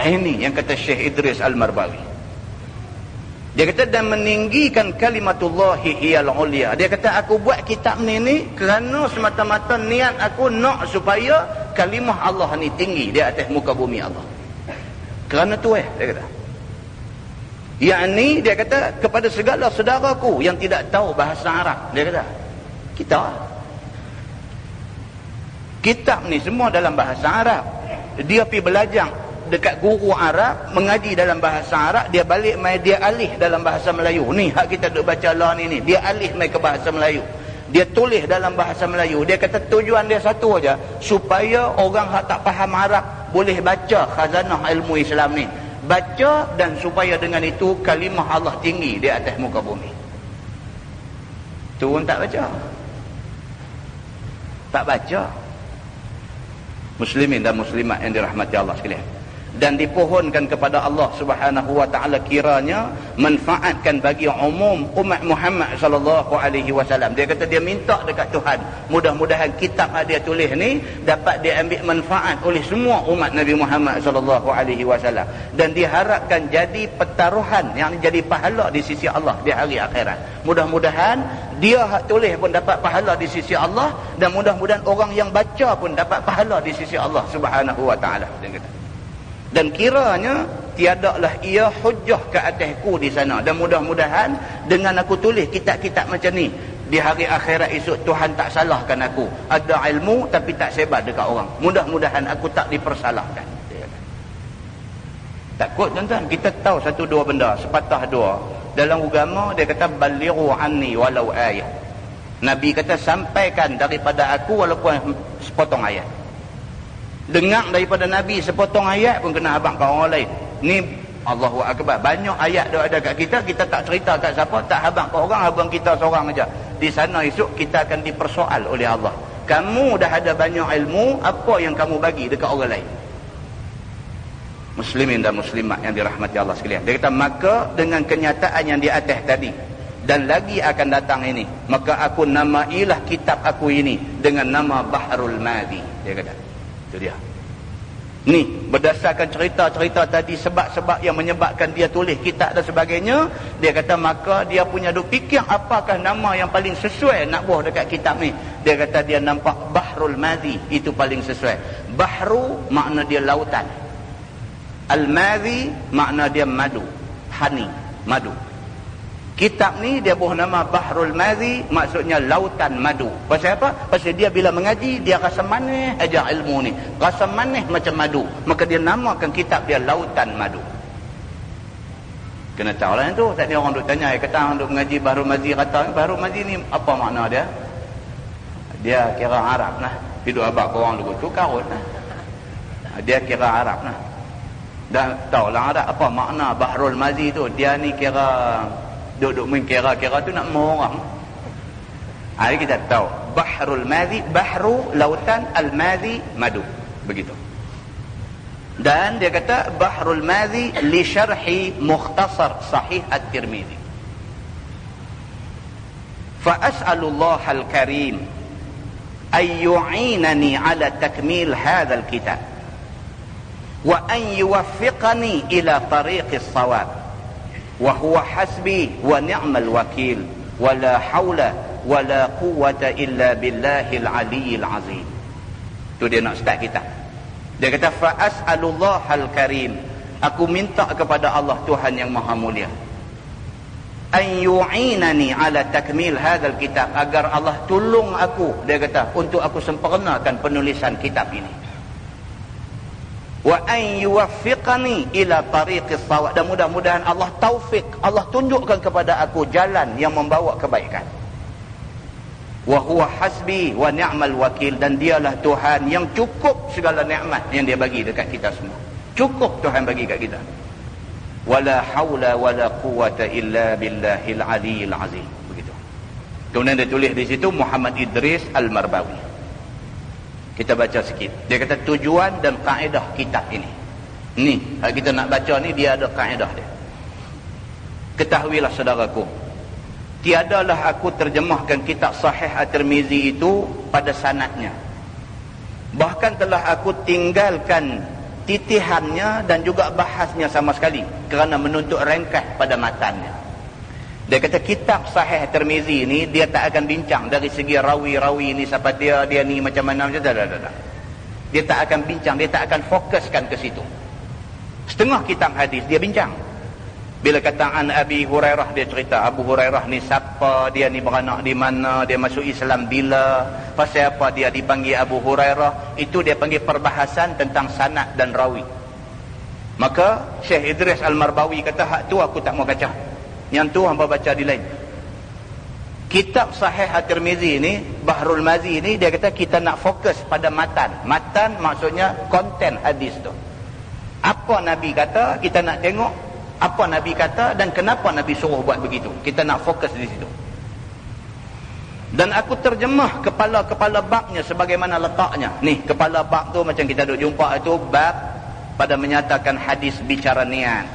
Ini yang kata Syekh Idris Al-Marbawi. Dia kata dan meninggikan kalimatullahi hiyal ulia. Dia kata aku buat kitab ni kerana semata-mata niat aku nak supaya kalimah Allah ni tinggi di atas muka bumi Allah. Kerana tu dia kata. Yakni dia kata kepada segala saudaraku yang tidak tahu bahasa Arab. Dia kata kitab ni semua dalam bahasa Arab. Dia pergi belajar dekat guru Arab, mengaji dalam bahasa Arab, dia balik mai dia alih dalam bahasa Melayu. Ni hak kita duk baca lah ni, dia alih mai ke bahasa Melayu. Dia tulis dalam bahasa Melayu. Dia kata tujuan dia satu aja, supaya orang hak tak faham Arab boleh baca khazanah ilmu Islam ni. Baca, dan supaya dengan itu kalimah Allah tinggi di atas muka bumi. Tu pun tak baca. Tak baca. Muslimin dan muslimat yang dirahmati Allah sekalian. Dan dipohonkan kepada Allah Subhanahu wa taala kiranya manfaatkan bagi umum umat Muhammad sallallahu alaihi wasallam. Dia kata dia minta dekat Tuhan, mudah-mudahan kitab yang dia tulis ni dapat diambil manfaat oleh semua umat Nabi Muhammad sallallahu alaihi wasallam, dan diharapkan jadi pertaruhan yang jadi pahala di sisi Allah di hari akhirat. Mudah-mudahan dia hak tulis pun dapat pahala di sisi Allah, dan mudah-mudahan orang yang baca pun dapat pahala di sisi Allah Subhanahu wa taala. Dia kata, dan kiranya tiadalah ia hujjah ke atasku di sana, dan mudah-mudahan dengan aku tulis kitab-kitab macam ni di hari akhirat esok Tuhan tak salahkan aku. Ada ilmu tapi tak sebar dekat orang, mudah-mudahan aku tak dipersalahkan. Takut tuan-tuan, kita tahu satu dua benda, sepatah dua dalam agama. Dia kata balighu anni walau ayat. Nabi kata sampaikan daripada aku walaupun sepotong ayat. Dengar daripada Nabi sepotong ayat pun kena habaq kat orang lain. Ni Allahu Akbar. Banyak ayat dah ada kat kita, kita tak cerita kat siapa, tak habaq kat orang, habang kita seorang aja. Di sana esok kita akan dipersoal oleh Allah. Kamu dah ada banyak ilmu, apa yang kamu bagi dekat orang lain? Muslimin dan muslimat yang dirahmati Allah sekalian. Dia kata maka dengan kenyataan yang di atas tadi dan lagi akan datang ini, maka aku namailah kitab aku ini dengan nama Bahrul Madi. Dia kata dia ni berdasarkan cerita-cerita tadi, sebab-sebab yang menyebabkan dia tulis kitab dan sebagainya. Dia kata maka dia punya duk fikir apakah nama yang paling sesuai nak buah dekat kitab ni. Dia kata dia nampak Bahrul Madi itu paling sesuai. Bahru makna dia lautan, Al-Madi makna dia madu, honey, madu. Kitab ni dia buah nama Bahrul Madi, maksudnya lautan madu. Pasal apa? Pasal dia bila mengaji dia rasa manis aja ilmu ni, rasa manis macam madu, maka dia namakan kitab dia Lautan Madu. Kena tahu lah yang tu. Tadi orang duk tanya, kata orang duk mengaji Bahrul Madi, kata Bahrul Madi ni apa makna dia? Dia kira Arab lah. Hidup abang korang dulu tu karut lah. Dia kira Arab lah. Dan tahulah Arab apa makna Bahrul Madi tu. Dia ni kira duduk main kira-kira tu nak mau orang. Hari kita tahu Bahrul Madi, bahru lautan, al-madi madu, begitu. Dan dia kata Bahrul Madi li syarhi mukhtasar sahih at-Tirmizi. Fa as'alullah al-karim ay yu'inani ala takmil hadzal kitab wa an yuwaffiqani ila tariqis shawab. وهو حسبي ونعم الوكيل ولا حول ولا قوة إلا بالله العلي العظيم. Tu dia nak start kita. Dia kata fa as'alullahal karim, aku minta kepada Allah Tuhan yang maha mulia, an yu'inani ala takmil hadzal kitab, agar Allah tolong aku, dia kata, untuk aku sempurnakan penulisan kitab ini. Wa an yuwaffiqani ila tariqis shawab, dan mudah-mudahan Allah taufik, Allah tunjukkan kepada aku jalan yang membawa kebaikan. Wa huwa hasbi wa ni'mal wakil, dan dialah Tuhan yang cukup segala nikmat yang dia bagi dekat kita semua. Cukup Tuhan bagi kat kita. Wala haula wala quwata illa billahil aliyil azim, begitu. Kemudian dia tulis di situ Muhammad Idris Al-Marbawi. Kita baca sikit. Dia kata tujuan dan kaedah kitab ini. Ni, kalau kita nak baca ni, dia ada kaedah dia. Ketahuilah saudaraku, tiadalah aku terjemahkan kitab Sahih At-Tirmizi itu pada sanadnya. Bahkan telah aku tinggalkan titihannya dan juga bahasnya sama sekali, kerana menuntut ringkas pada matannya. Dia kata kitab Sahih Tirmizi ni dia tak akan bincang dari segi rawi-rawi ni siapa dia ni macam mana, macam tak. Dia tak akan bincang, dia tak akan fokuskan ke situ. Setengah kitab hadis dia bincang. Bila kata an Abi Hurairah, dia cerita Abu Hurairah ni siapa, dia ni beranak di mana, dia masuk Islam bila, pasal apa dia dipanggil Abu Hurairah. Itu dia panggil perbahasan tentang sanad dan rawi. Maka Syekh Idris Al-Marbawi kata hak tu aku tak mau baca, yang tu hamba baca di lain. Kitab Sahih At-Tirmizi ni, Bahrul Madi ni, dia kata kita nak fokus pada matan. Matan maksudnya konten hadis tu. Apa Nabi kata, kita nak tengok apa Nabi kata dan kenapa Nabi suruh buat begitu. Kita nak fokus di situ. Dan aku terjemah kepala-kepala babnya sebagaimana letaknya. Ni, kepala bab tu macam kita duk jumpa itu, bab pada menyatakan hadis bicara niat.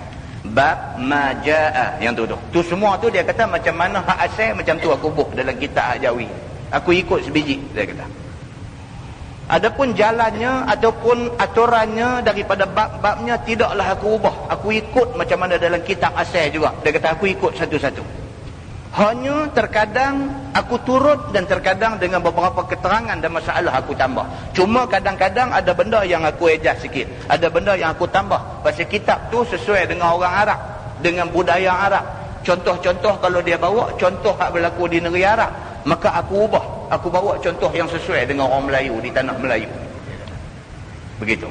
Bab majaa, yang tu. Tu semua tu dia kata macam mana hak asal, macam tu aku buh dalam kitab hak Jawi. Aku ikut sebiji, dia kata. Adapun jalannya ataupun aturannya daripada bab-babnya tidaklah aku ubah. Aku ikut macam mana dalam kitab asal juga. Dia kata aku ikut satu-satu. Hanya terkadang aku turut dan terkadang dengan beberapa keterangan dan masalah aku tambah. Cuma kadang-kadang ada benda yang aku adjust sikit. Ada benda yang aku tambah. Pasal kitab tu sesuai dengan orang Arab, dengan budaya Arab. Contoh-contoh kalau dia bawa contoh hak berlaku di negeri Arab, maka aku ubah. Aku bawa contoh yang sesuai dengan orang Melayu di tanah Melayu. Begitu.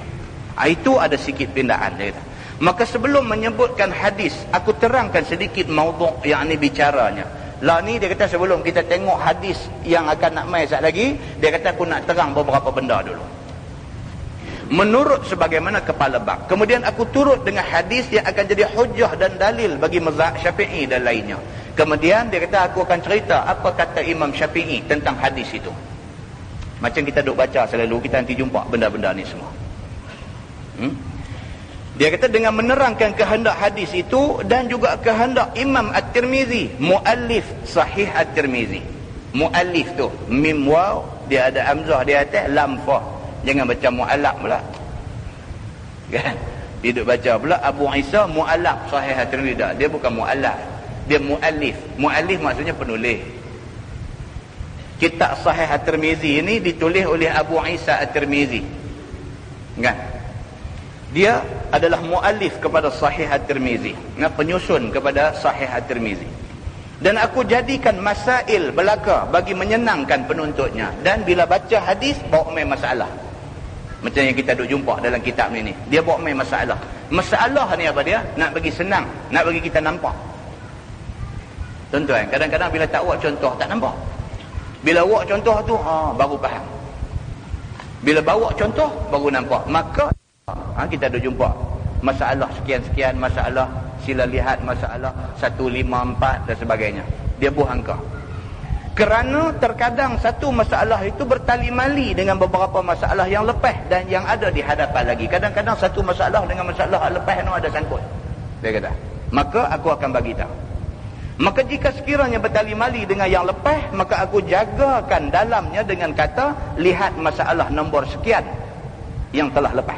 Itu ada sikit pindaan dia kata. Maka sebelum menyebutkan hadis, aku terangkan sedikit maudhu' yang ni bicaranya. Lah ni dia kata sebelum kita tengok hadis yang akan nak mai sekejap lagi, dia kata aku nak terang beberapa benda dulu. Menurut sebagaimana kepala bab. Kemudian aku turut dengan hadis yang akan jadi hujah dan dalil bagi mazhab Syafi'i dan lainnya. Kemudian dia kata aku akan cerita apa kata Imam Syafi'i tentang hadis itu. Macam kita duk baca selalu, kita nanti jumpa benda-benda ni semua. Dia kata dengan menerangkan kehendak hadis itu dan juga kehendak Imam At-Tirmizi, muallif Sahih At-Tirmizi. Muallif tu mim waw, dia ada hamzah di atas, lam fa. Jangan baca muallaf pula. Kan? Dia duk baca pula Abu Isa muallaf Sahih At-Tirmizi. Dia bukan muallaf. Dia muallif. Muallif maksudnya penulis. Kitab Sahih At-Tirmizi ini ditulis oleh Abu Isa At-Tirmizi. Kan? Dia adalah muallif kepada Sahih At-Tirmizi, penyusun kepada Sahih At-Tirmizi. Dan aku jadikan masail belaka bagi menyenangkan penuntutnya. Dan bila baca hadis, bawa main masalah. Macam yang kita duk jumpa dalam kitab ni. Dia bawa main masalah. Masalah ni apa dia? Nak bagi senang, nak bagi kita nampak. Tuan-tuan, kadang-kadang bila tak buat contoh, tak nampak. Bila buat contoh tu, baru faham. Bila bawa contoh, baru nampak. Maka kita dah jumpa masalah sekian-sekian, masalah sila lihat, masalah 154 dan sebagainya. Dia buah angka. Kerana terkadang satu masalah itu bertali mali dengan beberapa masalah yang lepas dan yang ada di hadapan lagi. Kadang-kadang satu masalah dengan masalah lepas itu ada sangkut. Dia kata, maka aku akan bagi tahu. Maka jika sekiranya bertali mali dengan yang lepas, maka aku jagakan dalamnya dengan kata lihat masalah nombor sekian yang telah lepas.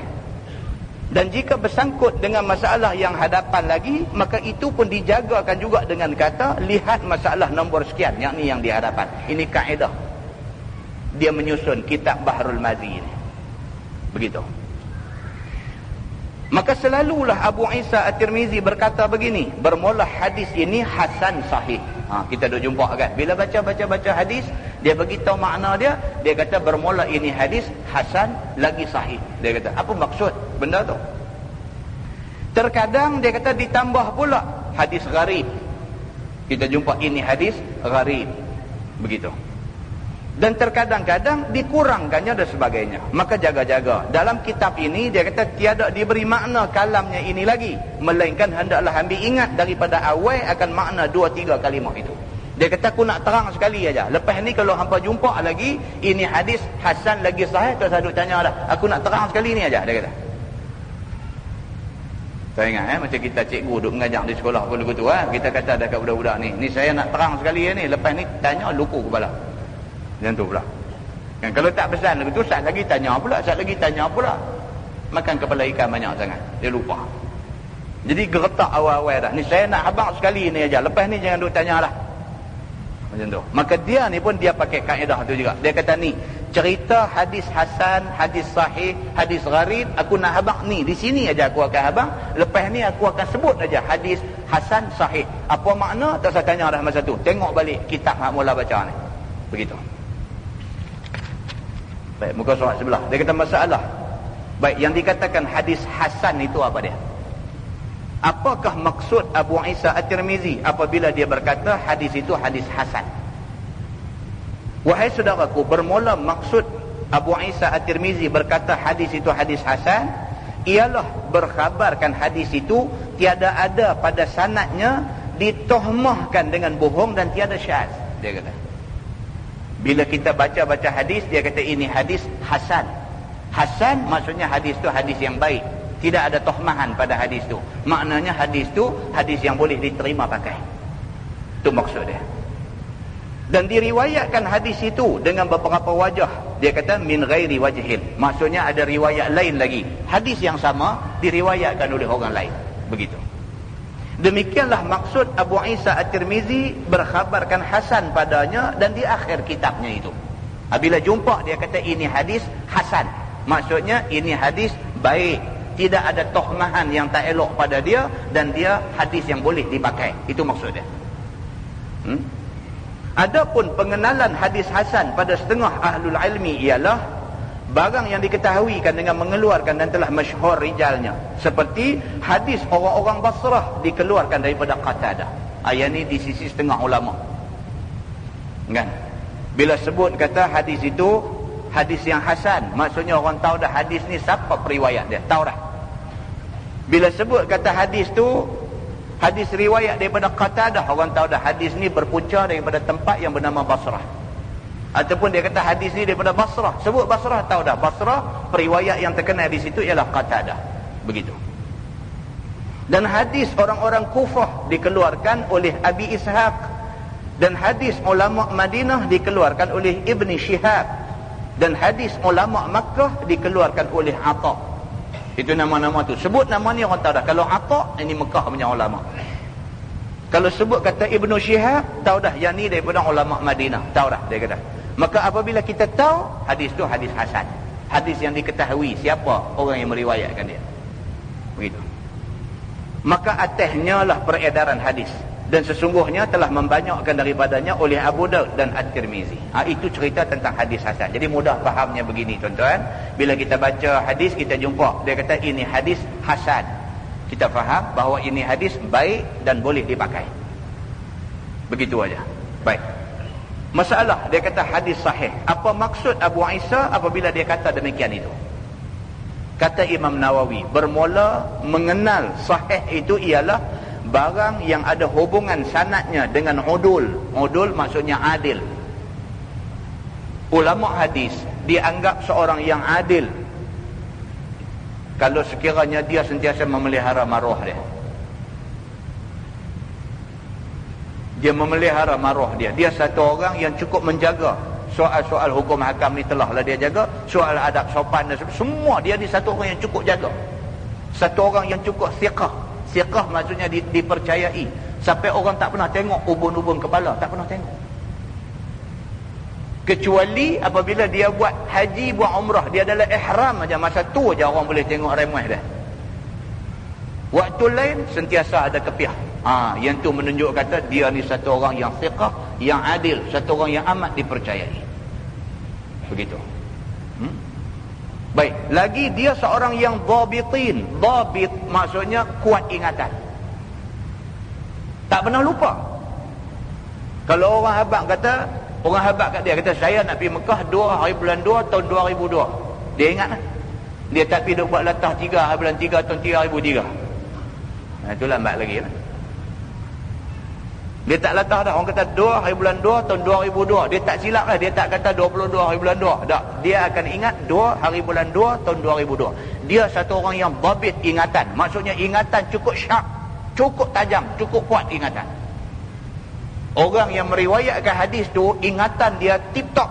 Dan jika bersangkut dengan masalah yang hadapan lagi, maka itu pun dijagakan juga dengan kata lihat masalah nombor sekian, yang ni yang di hadapan. Ini kaedah dia menyusun kitab Bahrul Mazi ini. Begitu. Maka selalulah Abu Isa At-Tirmizi berkata begini, bermula hadis ini hasan sahih. Kita dah jumpa kan, bila baca hadis, dia beritahu makna dia, dia kata bermula ini hadis hasan lagi sahih. Dia kata, apa maksud benda tu? Terkadang dia kata ditambah pula hadis gharib. Kita jumpa ini hadis gharib. Begitu. Dan terkadang-kadang dikurangkannya dan sebagainya. Maka jaga-jaga. Dalam kitab ini dia kata tiada diberi makna kalamnya ini lagi, melainkan hendaklah ambil ingat daripada awal akan makna 2-3 kalimah itu. Dia kata aku nak terang sekali aja. Lepas ni kalau hampa jumpa lagi ini hadis hasan lagi sahih, tak usah duk tanya dah. Aku nak terang sekali ni aja, dia kata. Saya ingat macam kita cikgu duk mengajar di sekolah pun begitu kita kata dekat budak-budak ni saya nak terang sekali ni, lepas ni tanya luku kepala. Macam tu pula. Kan kalau tak pesan begitu, sat lagi tanya pula, makan kepala ikan banyak sangat, dia lupa. Jadi geretak awal-awal dah, ni saya nak habaq sekali ni aja, lepas ni jangan duk tanya lah. Macam tu. Maka dia ni pun dia pakai kaedah tu juga. Dia kata ni, cerita hadis hasan, hadis sahih, hadis gharib, aku nak habaq ni, di sini aja aku akan habaq, lepas ni aku akan sebut aja hadis hasan sahih. Apa makna tak usah tanya dah masa tu. Tengok balik kitab hak mula baca ni. Begitu. Baik, muka surat sebelah. Dia kata masalah. Baik, yang dikatakan hadis hasan itu apa dia? Apakah maksud Abu Isa At-Tirmizi apabila dia berkata hadis itu hadis hasan? Wahai saudaraku, bermula maksud Abu Isa At-Tirmizi berkata hadis itu hadis hasan ialah berkhabarkan hadis itu tiada ada pada sanadnya ditohmahkan dengan bohong dan tiada syaz. Dia kata, bila kita baca hadis, dia kata ini hadis hasan. Hasan maksudnya hadis tu hadis yang baik, tidak ada tohmahan pada hadis tu. Maknanya hadis tu hadis yang boleh diterima pakai. Itu maksud dia. Dan diriwayatkan hadis itu dengan beberapa wajah. Dia kata min ghairi wajhin. Maksudnya ada riwayat lain lagi. Hadis yang sama diriwayatkan oleh orang lain. Begitu. Demikianlah maksud Abu Isa At-Tirmizi berkhabarkan hasan padanya dan di akhir kitabnya itu. Bila jumpa dia kata ini hadis hasan. Maksudnya ini hadis baik. Tidak ada tohmahan yang tak elok pada dia dan dia hadis yang boleh dipakai. Itu maksud dia. Adapun pengenalan hadis hasan pada setengah ahlul ilmi ialah barang yang diketahuikan dengan mengeluarkan dan telah masyhur rijalnya. Seperti hadis orang-orang Basrah dikeluarkan daripada Qatadah. Ayat ni di sisi setengah ulama. Kan? Bila sebut kata hadis itu hadis yang hasan, maksudnya orang tahu dah hadis ni siapa periwayat dia, tahu dah. Bila sebut kata hadis tu hadis riwayat daripada Qatadah, orang tahu dah hadis ni berpunca daripada tempat yang bernama Basrah. Ataupun dia kata hadis ni daripada Basrah, sebut Basrah, tahu dah Basrah, periwayat yang terkenal di situ ialah Qatadah. Begitu. Dan hadis orang-orang Kufah dikeluarkan oleh Abi Ishaq, dan hadis ulama Madinah dikeluarkan oleh Ibn Shihab, dan hadis ulama Makkah dikeluarkan oleh Atha. Itu nama-nama tu. Sebut nama ni orang tahu dah. Kalau Atha, ini Mekah punya ulama. Kalau sebut kata Ibn Shihab, tahu dah yang ni daripada ulama Madinah. Tahu dah dia kata. Maka apabila kita tahu hadis tu hadis hasan, hadis yang diketahui siapa orang yang meriwayatkan dia. Begitu. Maka atasnya lah peredaran hadis. Dan sesungguhnya telah membanyakkan daripadanya oleh Abu Daud dan At-Tirmizi. Itu cerita tentang hadis hasan. Jadi mudah fahamnya begini tuan-tuan. Bila kita baca hadis, kita jumpa dia kata ini hadis hasan. Kita faham bahawa ini hadis baik dan boleh dipakai. Begitu aja. Baik. Masalah dia kata hadis sahih. Apa maksud Abu Isa apabila dia kata demikian itu? Kata Imam Nawawi, bermula mengenal sahih itu ialah barang yang ada hubungan sanadnya dengan udul. Udul maksudnya adil. Ulama hadis dianggap seorang yang adil kalau sekiranya dia sentiasa memelihara maruah dia. Dia memelihara maruah dia. Dia satu orang yang cukup menjaga soal-soal hukum hakam ni, telahlah dia jaga. Soal adab sopan dan semua dia ni satu orang yang cukup jaga. Satu orang yang cukup thiqah. Thiqah maksudnya dipercayai. Sampai orang tak pernah tengok ubun-ubun kepala, tak pernah tengok. Kecuali apabila dia buat haji, buat umrah, dia adalah ihram aja, masa tu aja orang boleh tengok remeh dia. Waktu lain sentiasa ada kepiah. Yang tu menunjuk kata dia ni satu orang yang thiqah, yang adil, satu orang yang amat dipercayai. Begitu. Baik, lagi dia seorang yang dhabitin. Dhabit maksudnya kuat ingatan. Tak pernah lupa. Kalau orang habaq kata, orang habaq kat dia kata saya nak pergi Mekah 2 hari bulan 2 tahun 2002. Dia ingat lah. Dia tak pergi duk buat latah 3 hari bulan 3 tahun 3003. Itu lambat lagi lah. Dia tak latah dah. Orang kata 2 hari bulan 2 tahun 2002. Dia tak silap lah. Dia tak kata 22 hari bulan 2. Tak. Dia akan ingat 2 hari bulan 2 tahun 2002. Dia satu orang yang dhabit ingatan. Maksudnya ingatan cukup syak, cukup tajam, cukup kuat ingatan. Orang yang meriwayatkan hadis tu ingatan dia tip-top,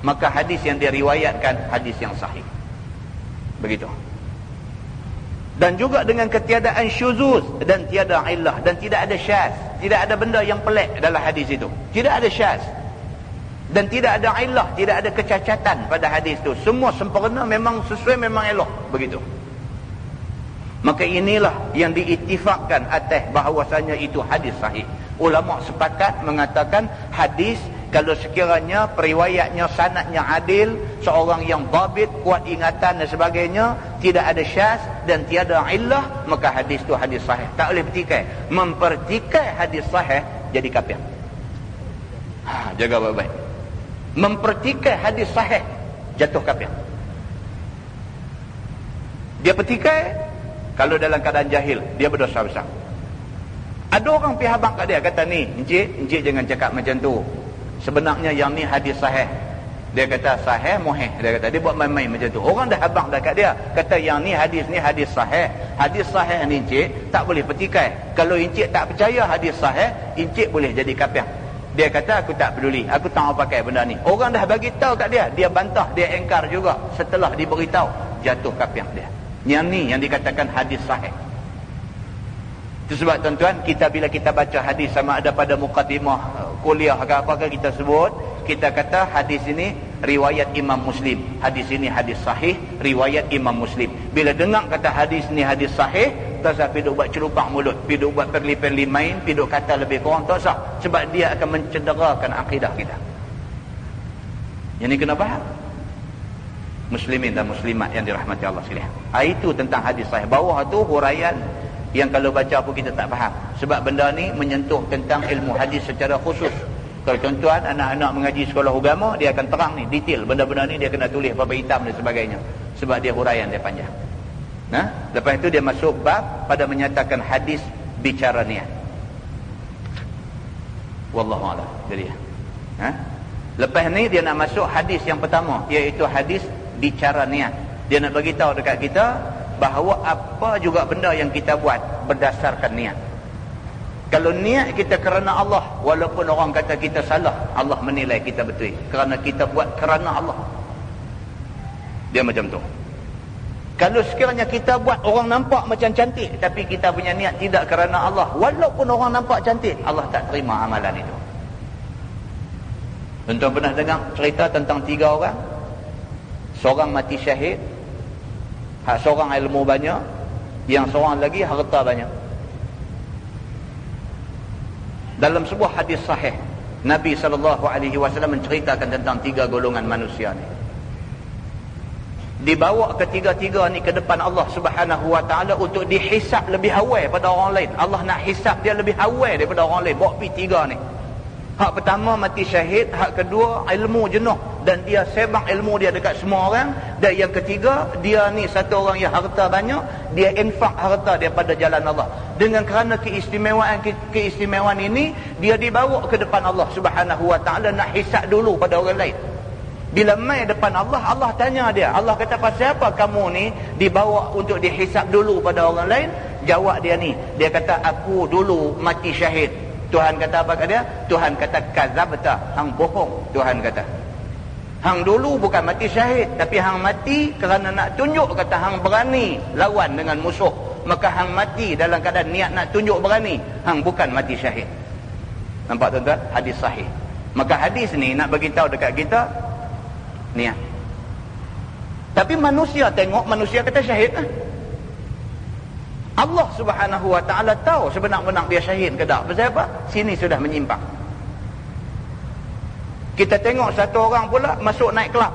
maka hadis yang dia riwayatkan hadis yang sahih. Begitu. Dan juga dengan ketiadaan syuzuz dan tiada illah dan tidak ada syaz. Tidak ada benda yang pelik dalam hadis itu. Tidak ada syaz. Dan tidak ada illah, tidak ada kecacatan pada hadis itu. Semua sempurna, memang sesuai, memang elok. Begitu. Maka inilah yang diittifakkan atas bahawasanya itu hadis sahih. Ulama sepakat mengatakan hadis kalau sekiranya periwayatnya sanadnya adil, seorang yang dhabit, kuat ingatan dan sebagainya, tidak ada syaz dan tiada illah, maka hadis itu hadis sahih. Tak boleh pertikai. Mempertikai hadis sahih jadi kafir. Jaga baik-baik. Mempertikai hadis sahih jatuh kafir. Dia pertikai, Kalau dalam keadaan jahil, dia berdosa besar. Ada orang pergi habaq kat dia, kata ni, encik jangan cakap macam tu. Sebenarnya yang ni hadis sahih. Dia kata sahih muhih, dia kata dia buat main-main macam tu. Orang dah habaq dah kat dia, kata yang ni hadis sahih. Hadis sahih ni encik tak boleh petikai. Kalau encik tak percaya hadis sahih, encik boleh jadi kafir. Dia kata aku tak peduli, aku tak mau pakai benda ni. Orang dah bagi tahu kat dia, dia bantah, dia engkar juga. Setelah diberitahu, jatuh kafir dia. Yang ni yang dikatakan hadis sahih. Itu sebab tuan-tuan, bila kita baca hadis, sama ada pada muqaddimah kuliah ke apakah kita sebut, kita kata hadis ini riwayat Imam Muslim, hadis ini hadis sahih riwayat Imam Muslim. Bila dengar kata hadis ni hadis sahih, tak usah pergi buat celupang mulut, pergi buat perli-perli main, pergi kata lebih kurang, tak usah, sebab dia akan mencederakan akidah kita. Yang ni kena faham, muslimin dan muslimat yang dirahmati Allah sekalian. Itu tentang hadis sahih. Bawah tu huraian yang kalau baca pun kita tak faham, sebab benda ni menyentuh tentang ilmu hadis secara khusus. Kalau tuan-tuan anak-anak mengaji sekolah agama, dia akan terang ni detail benda-benda ni, dia kena tulis papan hitam dan sebagainya, sebab dia huraian dia panjang. Lepas itu dia masuk bab pada menyatakan hadis bicara niat. Wallahu a'lam. Jadi lepas ni dia nak masuk hadis yang pertama, iaitu hadis bicara niat. Dia nak bagi tahu dekat kita bahawa apa juga benda yang kita buat berdasarkan niat. Kalau niat kita kerana Allah, walaupun orang kata kita salah, Allah menilai kita betul, kerana kita buat kerana Allah. Dia macam tu. Kalau sekiranya kita buat orang nampak macam cantik, tapi kita punya niat tidak kerana Allah, walaupun orang nampak cantik, Allah tak terima amalan itu. Tuan-tuan pernah dengar cerita tentang 3 orang? Seorang mati syahid, seorang ilmu banyak, yang seorang lagi harta banyak. Dalam sebuah hadis sahih, Nabi SAW menceritakan tentang 3 golongan manusia ni. Dibawa ketiga-tiga ni ke depan Allah Subhanahu Wa Taala untuk dihisap lebih awal pada orang lain. Allah nak hisap dia lebih awal daripada orang lain. Bawa pergi 3 ni. Hak pertama mati syahid, hak kedua ilmu jenuh dan dia sebang ilmu dia dekat semua orang, dan yang ketiga dia ni satu orang yang harta banyak, dia infak harta dia pada jalan Allah. Dengan kerana keistimewaan ini, dia dibawa ke depan Allah Subhanahu Wa Taala nak hisap dulu pada orang lain. Bila mai depan Allah, Allah tanya dia, Allah kata, pasal apa kamu ni dibawa untuk dihisap dulu pada orang lain? Jawab dia ni, dia kata, aku dulu mati syahid. Tuhan kata apa kat dia? Tuhan kata, kazabta, hang bohong. Tuhan kata, hang dulu bukan mati syahid, tapi hang mati kerana nak tunjuk kata hang berani lawan dengan musuh. Maka hang mati dalam keadaan niat nak tunjuk berani. Hang bukan mati syahid. Nampak tuan-tuan? Hadis sahih. Maka hadis ni nak bagi tahu dekat kita niat. Tapi manusia tengok, manusia kata syahid. Allah Subhanahu Wa Taala tahu sebenar-benar dia syahid ke tak. Pasal apa? Sini sudah menyimpang. Kita tengok satu orang pula masuk naik kelab.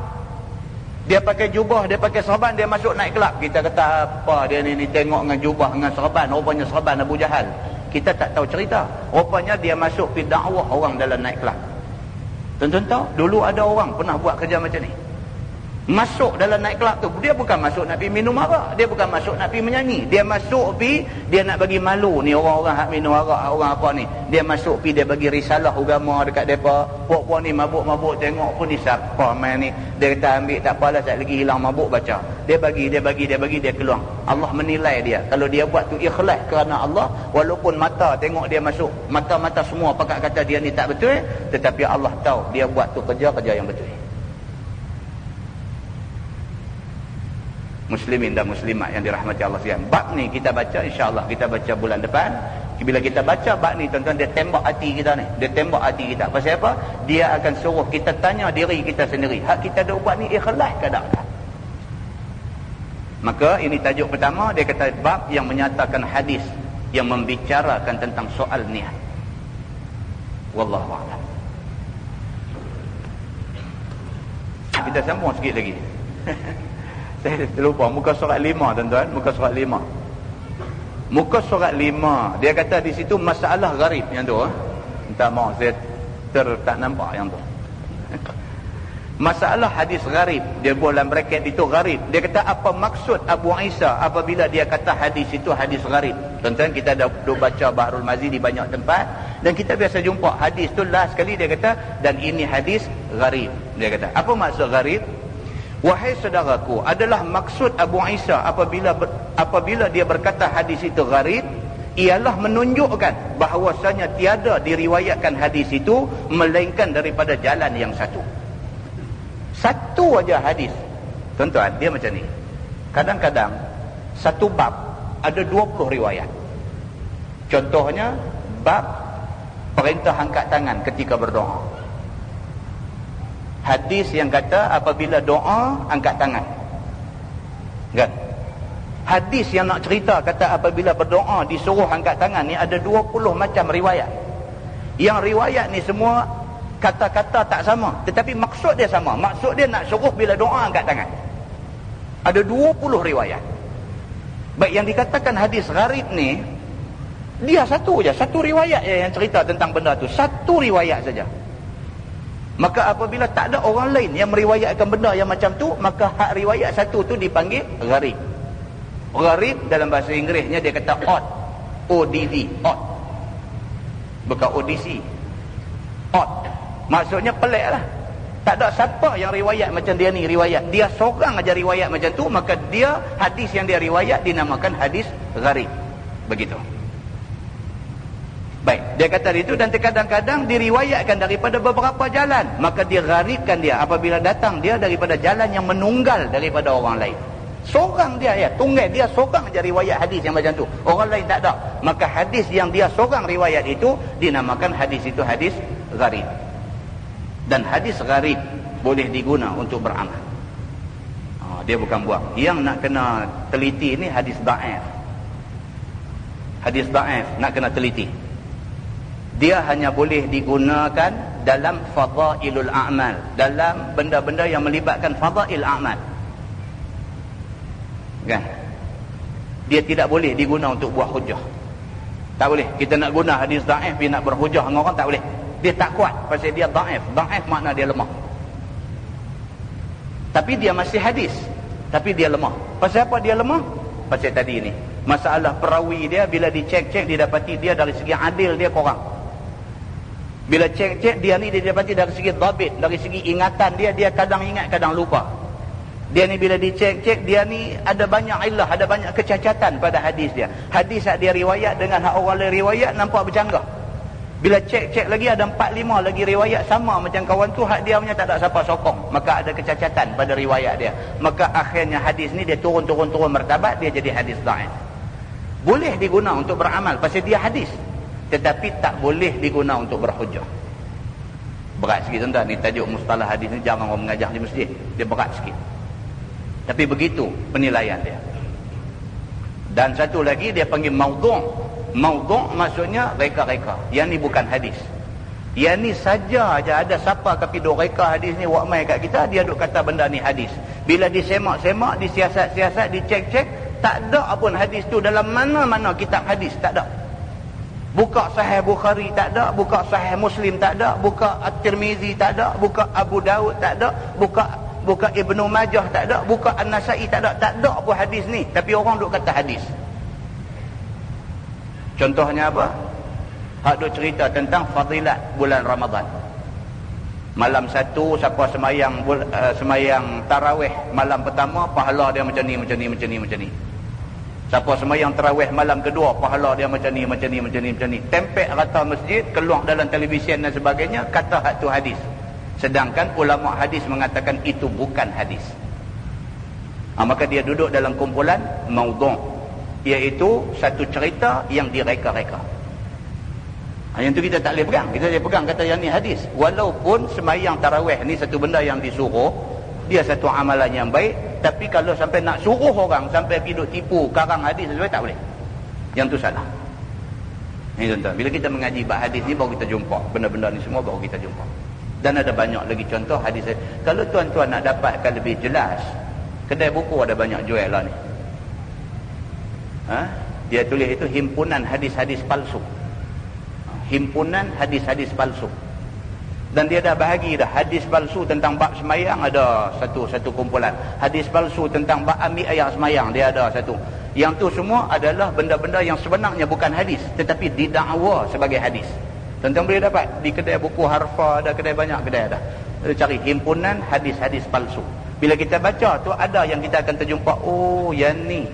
Dia pakai jubah, dia pakai serban, dia masuk naik kelab. Kita kata, apa dia ni tengok dengan jubah dengan serban, rupanya serban Abu Jahal. Kita tak tahu cerita. Rupanya dia masuk pergi dakwah orang dalam naik kelab. Tuan-tuan tahu, dulu ada orang pernah buat kerja macam ni. Masuk dalam naik kelab tu, dia bukan masuk nak pergi minum arak, dia bukan masuk nak pergi menyanyi, dia masuk pergi, dia nak bagi malu ni orang-orang hak minum arak, orang apa ni, dia masuk pergi, dia bagi risalah agama dekat depa. Puak-puak ni mabuk-mabuk tengok pun ni siapa main ni, dia kata ambil, tak apalah, sekejap lagi hilang mabuk, baca. Dia bagi, dia keluar. Allah menilai dia, kalau dia buat tu ikhlas kerana Allah, walaupun mata tengok dia masuk, mata-mata semua pakat kata dia ni tak betul, tetapi Allah tahu dia buat tu kerja-kerja yang betul. Muslimin dan muslimat yang dirahmati Allah sekalian. Bab ni kita baca, insya-Allah kita baca bulan depan. Bila kita baca bab ni, tuan-tuan, dia tembak hati kita ni. Dia tembak hati kita. Pasal apa? Dia akan suruh kita tanya diri kita sendiri, hak kita dah buat ni ikhlas ke tak? Maka ini tajuk pertama, dia kata bab yang menyatakan hadis yang membicarakan tentang soal niat. Wallahu a'lam. Kita sambung sikit lagi. Saya terlupa muka surat 5, tuan-tuan, muka surat 5. Muka surat 5, dia kata di situ masalah gharib yang tu. Minta maaf saya tak nampak yang tu. Masalah hadis gharib, dia buat dalam bracket itu gharib. Dia kata apa maksud Abu Isa apabila dia kata hadis itu hadis gharib. Tuan-tuan, kita dah baca Bahrul Mazi di banyak tempat dan kita biasa jumpa hadis tu last sekali dia kata dan ini hadis gharib. Dia kata apa maksud gharib? Wahai saudaraku, adalah maksud Abu Isa apabila dia berkata hadis itu gharib, ialah menunjukkan bahawasanya tiada diriwayatkan hadis itu melainkan daripada jalan yang satu. Satu aja hadis. Tuan-tuan, dia macam ni. Kadang-kadang satu bab ada 20 riwayat. Contohnya bab perintah angkat tangan ketika berdoa. Hadis yang kata apabila doa angkat tangan. Kan? Hadis yang nak cerita kata apabila berdoa disuruh angkat tangan ni ada 20 macam riwayat. Yang riwayat ni semua kata-kata tak sama, tetapi maksud dia sama. Maksud dia nak suruh bila doa angkat tangan. Ada 20 riwayat. Baik, yang dikatakan hadis gharib ni, dia satu je, satu riwayat je yang cerita tentang benda tu. Satu riwayat saja. Maka apabila tak ada orang lain yang meriwayatkan benda yang macam tu, maka hak riwayat satu tu dipanggil gharib. Gharib dalam bahasa Inggerisnya dia kata odd. O-D-D, odd. Bukan ODC. Odd. Maksudnya pelik lah. Tak ada siapa yang riwayat macam dia ni riwayat. Dia seorang aja riwayat macam tu, maka dia hadis yang dia riwayat dinamakan hadis gharib. Begitu. Baik, dia kata itu dan terkadang-kadang diriwayatkan daripada beberapa jalan, maka dia gharibkan dia apabila datang dia daripada jalan yang menunggal daripada orang lain. Seorang dia ya, tunggal dia seorang aja riwayat hadis yang macam tu. Orang lain tak ada. Maka hadis yang dia seorang riwayat itu dinamakan hadis itu hadis gharib. Dan hadis gharib boleh diguna untuk beramal. Dia bukan buang. Yang nak kena teliti ni hadis da'if. Hadis da'if nak kena teliti. Dia hanya boleh digunakan dalam fadailul a'mal, dalam benda-benda yang melibatkan fadail a'mal. Kan? Dia tidak boleh diguna untuk buat hujah. Tak boleh. Kita nak guna hadis da'if dia nak berhujah dengan orang, tak boleh. Dia tak kuat pasal dia da'if. Da'if makna dia lemah. Tapi dia masih hadis, tapi dia lemah. Pasal apa dia lemah? Pasal tadi ni, masalah perawi dia bila dicek-cek didapati dia dari segi adil dia kurang. Bila cek-cek dia ni didapati dari segi dhabit, dari segi ingatan dia kadang ingat kadang lupa. Dia ni bila dicek-cek dia ni ada banyak illah, ada banyak kecacatan pada hadis dia. Hadis yang dia riwayat dengan hak orang lain riwayat nampak bercanggah. Bila cek-cek lagi ada 4-5 lagi riwayat sama macam kawan tu, hak dia punya tak ada siapa sokong, maka ada kecacatan pada riwayat dia. Maka akhirnya hadis ni dia turun martabat, dia jadi hadis dhaif. Boleh diguna untuk beramal pasal dia hadis, tetapi tak boleh diguna untuk berhujah. Berat sikit tuan-tuan, ni tajuk mustalah hadis ni jarang orang mengajar di masjid, dia berat sikit. Tapi begitu penilaian dia. Dan satu lagi dia panggil maudhu'. Maudhu' maksudnya reka-reka. Yang ni bukan hadis. Yang ni saja aja ada siapa kapi duk reka hadis ni wak mai kat kita, dia duk kata benda ni hadis. Bila disemak-semak, disiasat-siasat, dicek-cek, tak ada pun hadis tu dalam mana-mana kitab hadis, tak ada. Buka Sahih Bukhari tak ada, buka Sahih Muslim tak ada, buka At-Tirmizi tak ada, buka Abu Daud tak ada, buka Ibnu Majah tak ada, buka An-Nasai tak ada pun hadis ni, tapi orang duk kata hadis. Contohnya apa? Hak duk cerita tentang fadilat bulan Ramadan. Malam satu siapa semayang tarawih malam pertama, pahala dia macam ni. Siapa semayang tarawih malam kedua, pahala dia macam ni. Tempek rata masjid, keluar dalam televisyen dan sebagainya, kata hak tu hadis. Sedangkan ulama hadis mengatakan itu bukan hadis. Maka dia duduk dalam kumpulan maudhu', iaitu satu cerita yang direka-reka. Yang tu kita tak boleh pegang. Kita boleh pegang kata yang ni hadis. Walaupun semayang tarawih ni satu benda yang disuruh, dia satu amalan yang baik, tapi kalau sampai nak suruh orang sampai pergi duk tipu karang hadis tak boleh. Yang tu salah. Ni tuan-tuan, bila kita mengaji bab hadis ni baru kita jumpa benda-benda ni semua, baru kita jumpa. Dan ada banyak lagi contoh hadis. Kalau tuan-tuan nak dapatkan lebih jelas, kedai buku ada banyak jual lah ni. Dia tulis itu himpunan hadis-hadis palsu. Himpunan hadis-hadis palsu. Dan dia dah bahagi dah. Hadis palsu tentang bab semayang ada satu kumpulan. Hadis palsu tentang bab ambil ayat semayang dia ada satu. Yang tu semua adalah benda-benda yang sebenarnya bukan hadis, tetapi didakwa sebagai hadis. Tuan-tuan boleh dapat di kedai buku Harfa ada, kedai banyak kedai ada. Cari himpunan hadis-hadis palsu. Bila kita baca tu ada yang kita akan terjumpa, oh yang ni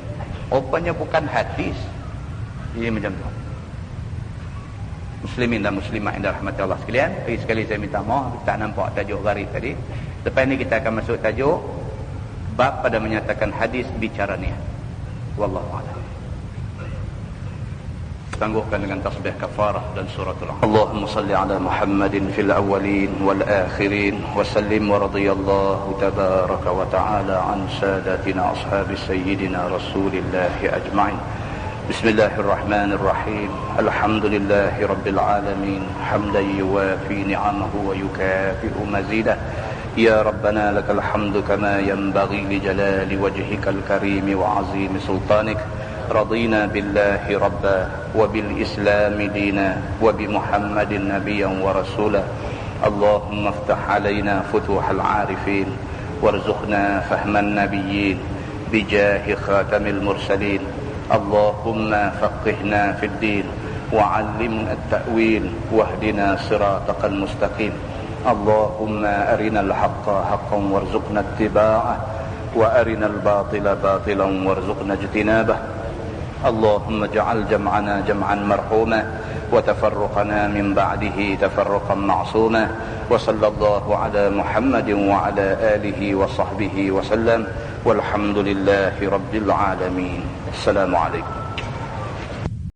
rupanya bukan hadis. Ini macam tu. Muslimin dan muslimat yang dirahmati Allah sekalian, lagi sekali saya minta maaf tak nampak tajuk gharib tadi. Lepas ni kita akan masuk tajuk bab pada menyatakan hadis bicara niat. Wallahu a'lam. Tangguhkan dengan tasbih kafarah dan suratul Al. Allahumma salli ala Muhammadin fil awwalin wal akhirin wa sallim wa radiyallahu tabaraka wa ta'ala an sadatina ashabi sayyidina Rasulillah ajma'in. Bismillahirrahmanirrahim. Alhamdulillahi rabbil alamin. Hamdan yuwafi ni'amahu wa yukafi'u mazidah. Ya Rabbana lakal hamdu kama yanbaghi li jalali wajhikal karim wa azimi sultanik. رضينا بالله ربا وبالإسلام دينا وبمحمد نبيا ورسولا اللهم افتح علينا فتوح العارفين وارزقنا فهم النبيين بجاه خاتم المرسلين اللهم فقهنا في الدين وعلمنا التأويل واهدنا صراطك المستقيم اللهم أرنا الحق حقا وارزقنا اتباعه وأرنا الباطل باطلا وارزقنا اجتنابه اللهم اجعل جمعنا جمعا مرحوما وتفرقنا من بعده تفرقا معصوما وصلى الله على محمد وعلى آله وصحبه وسلم والحمد لله رب العالمين. السلام عليكم.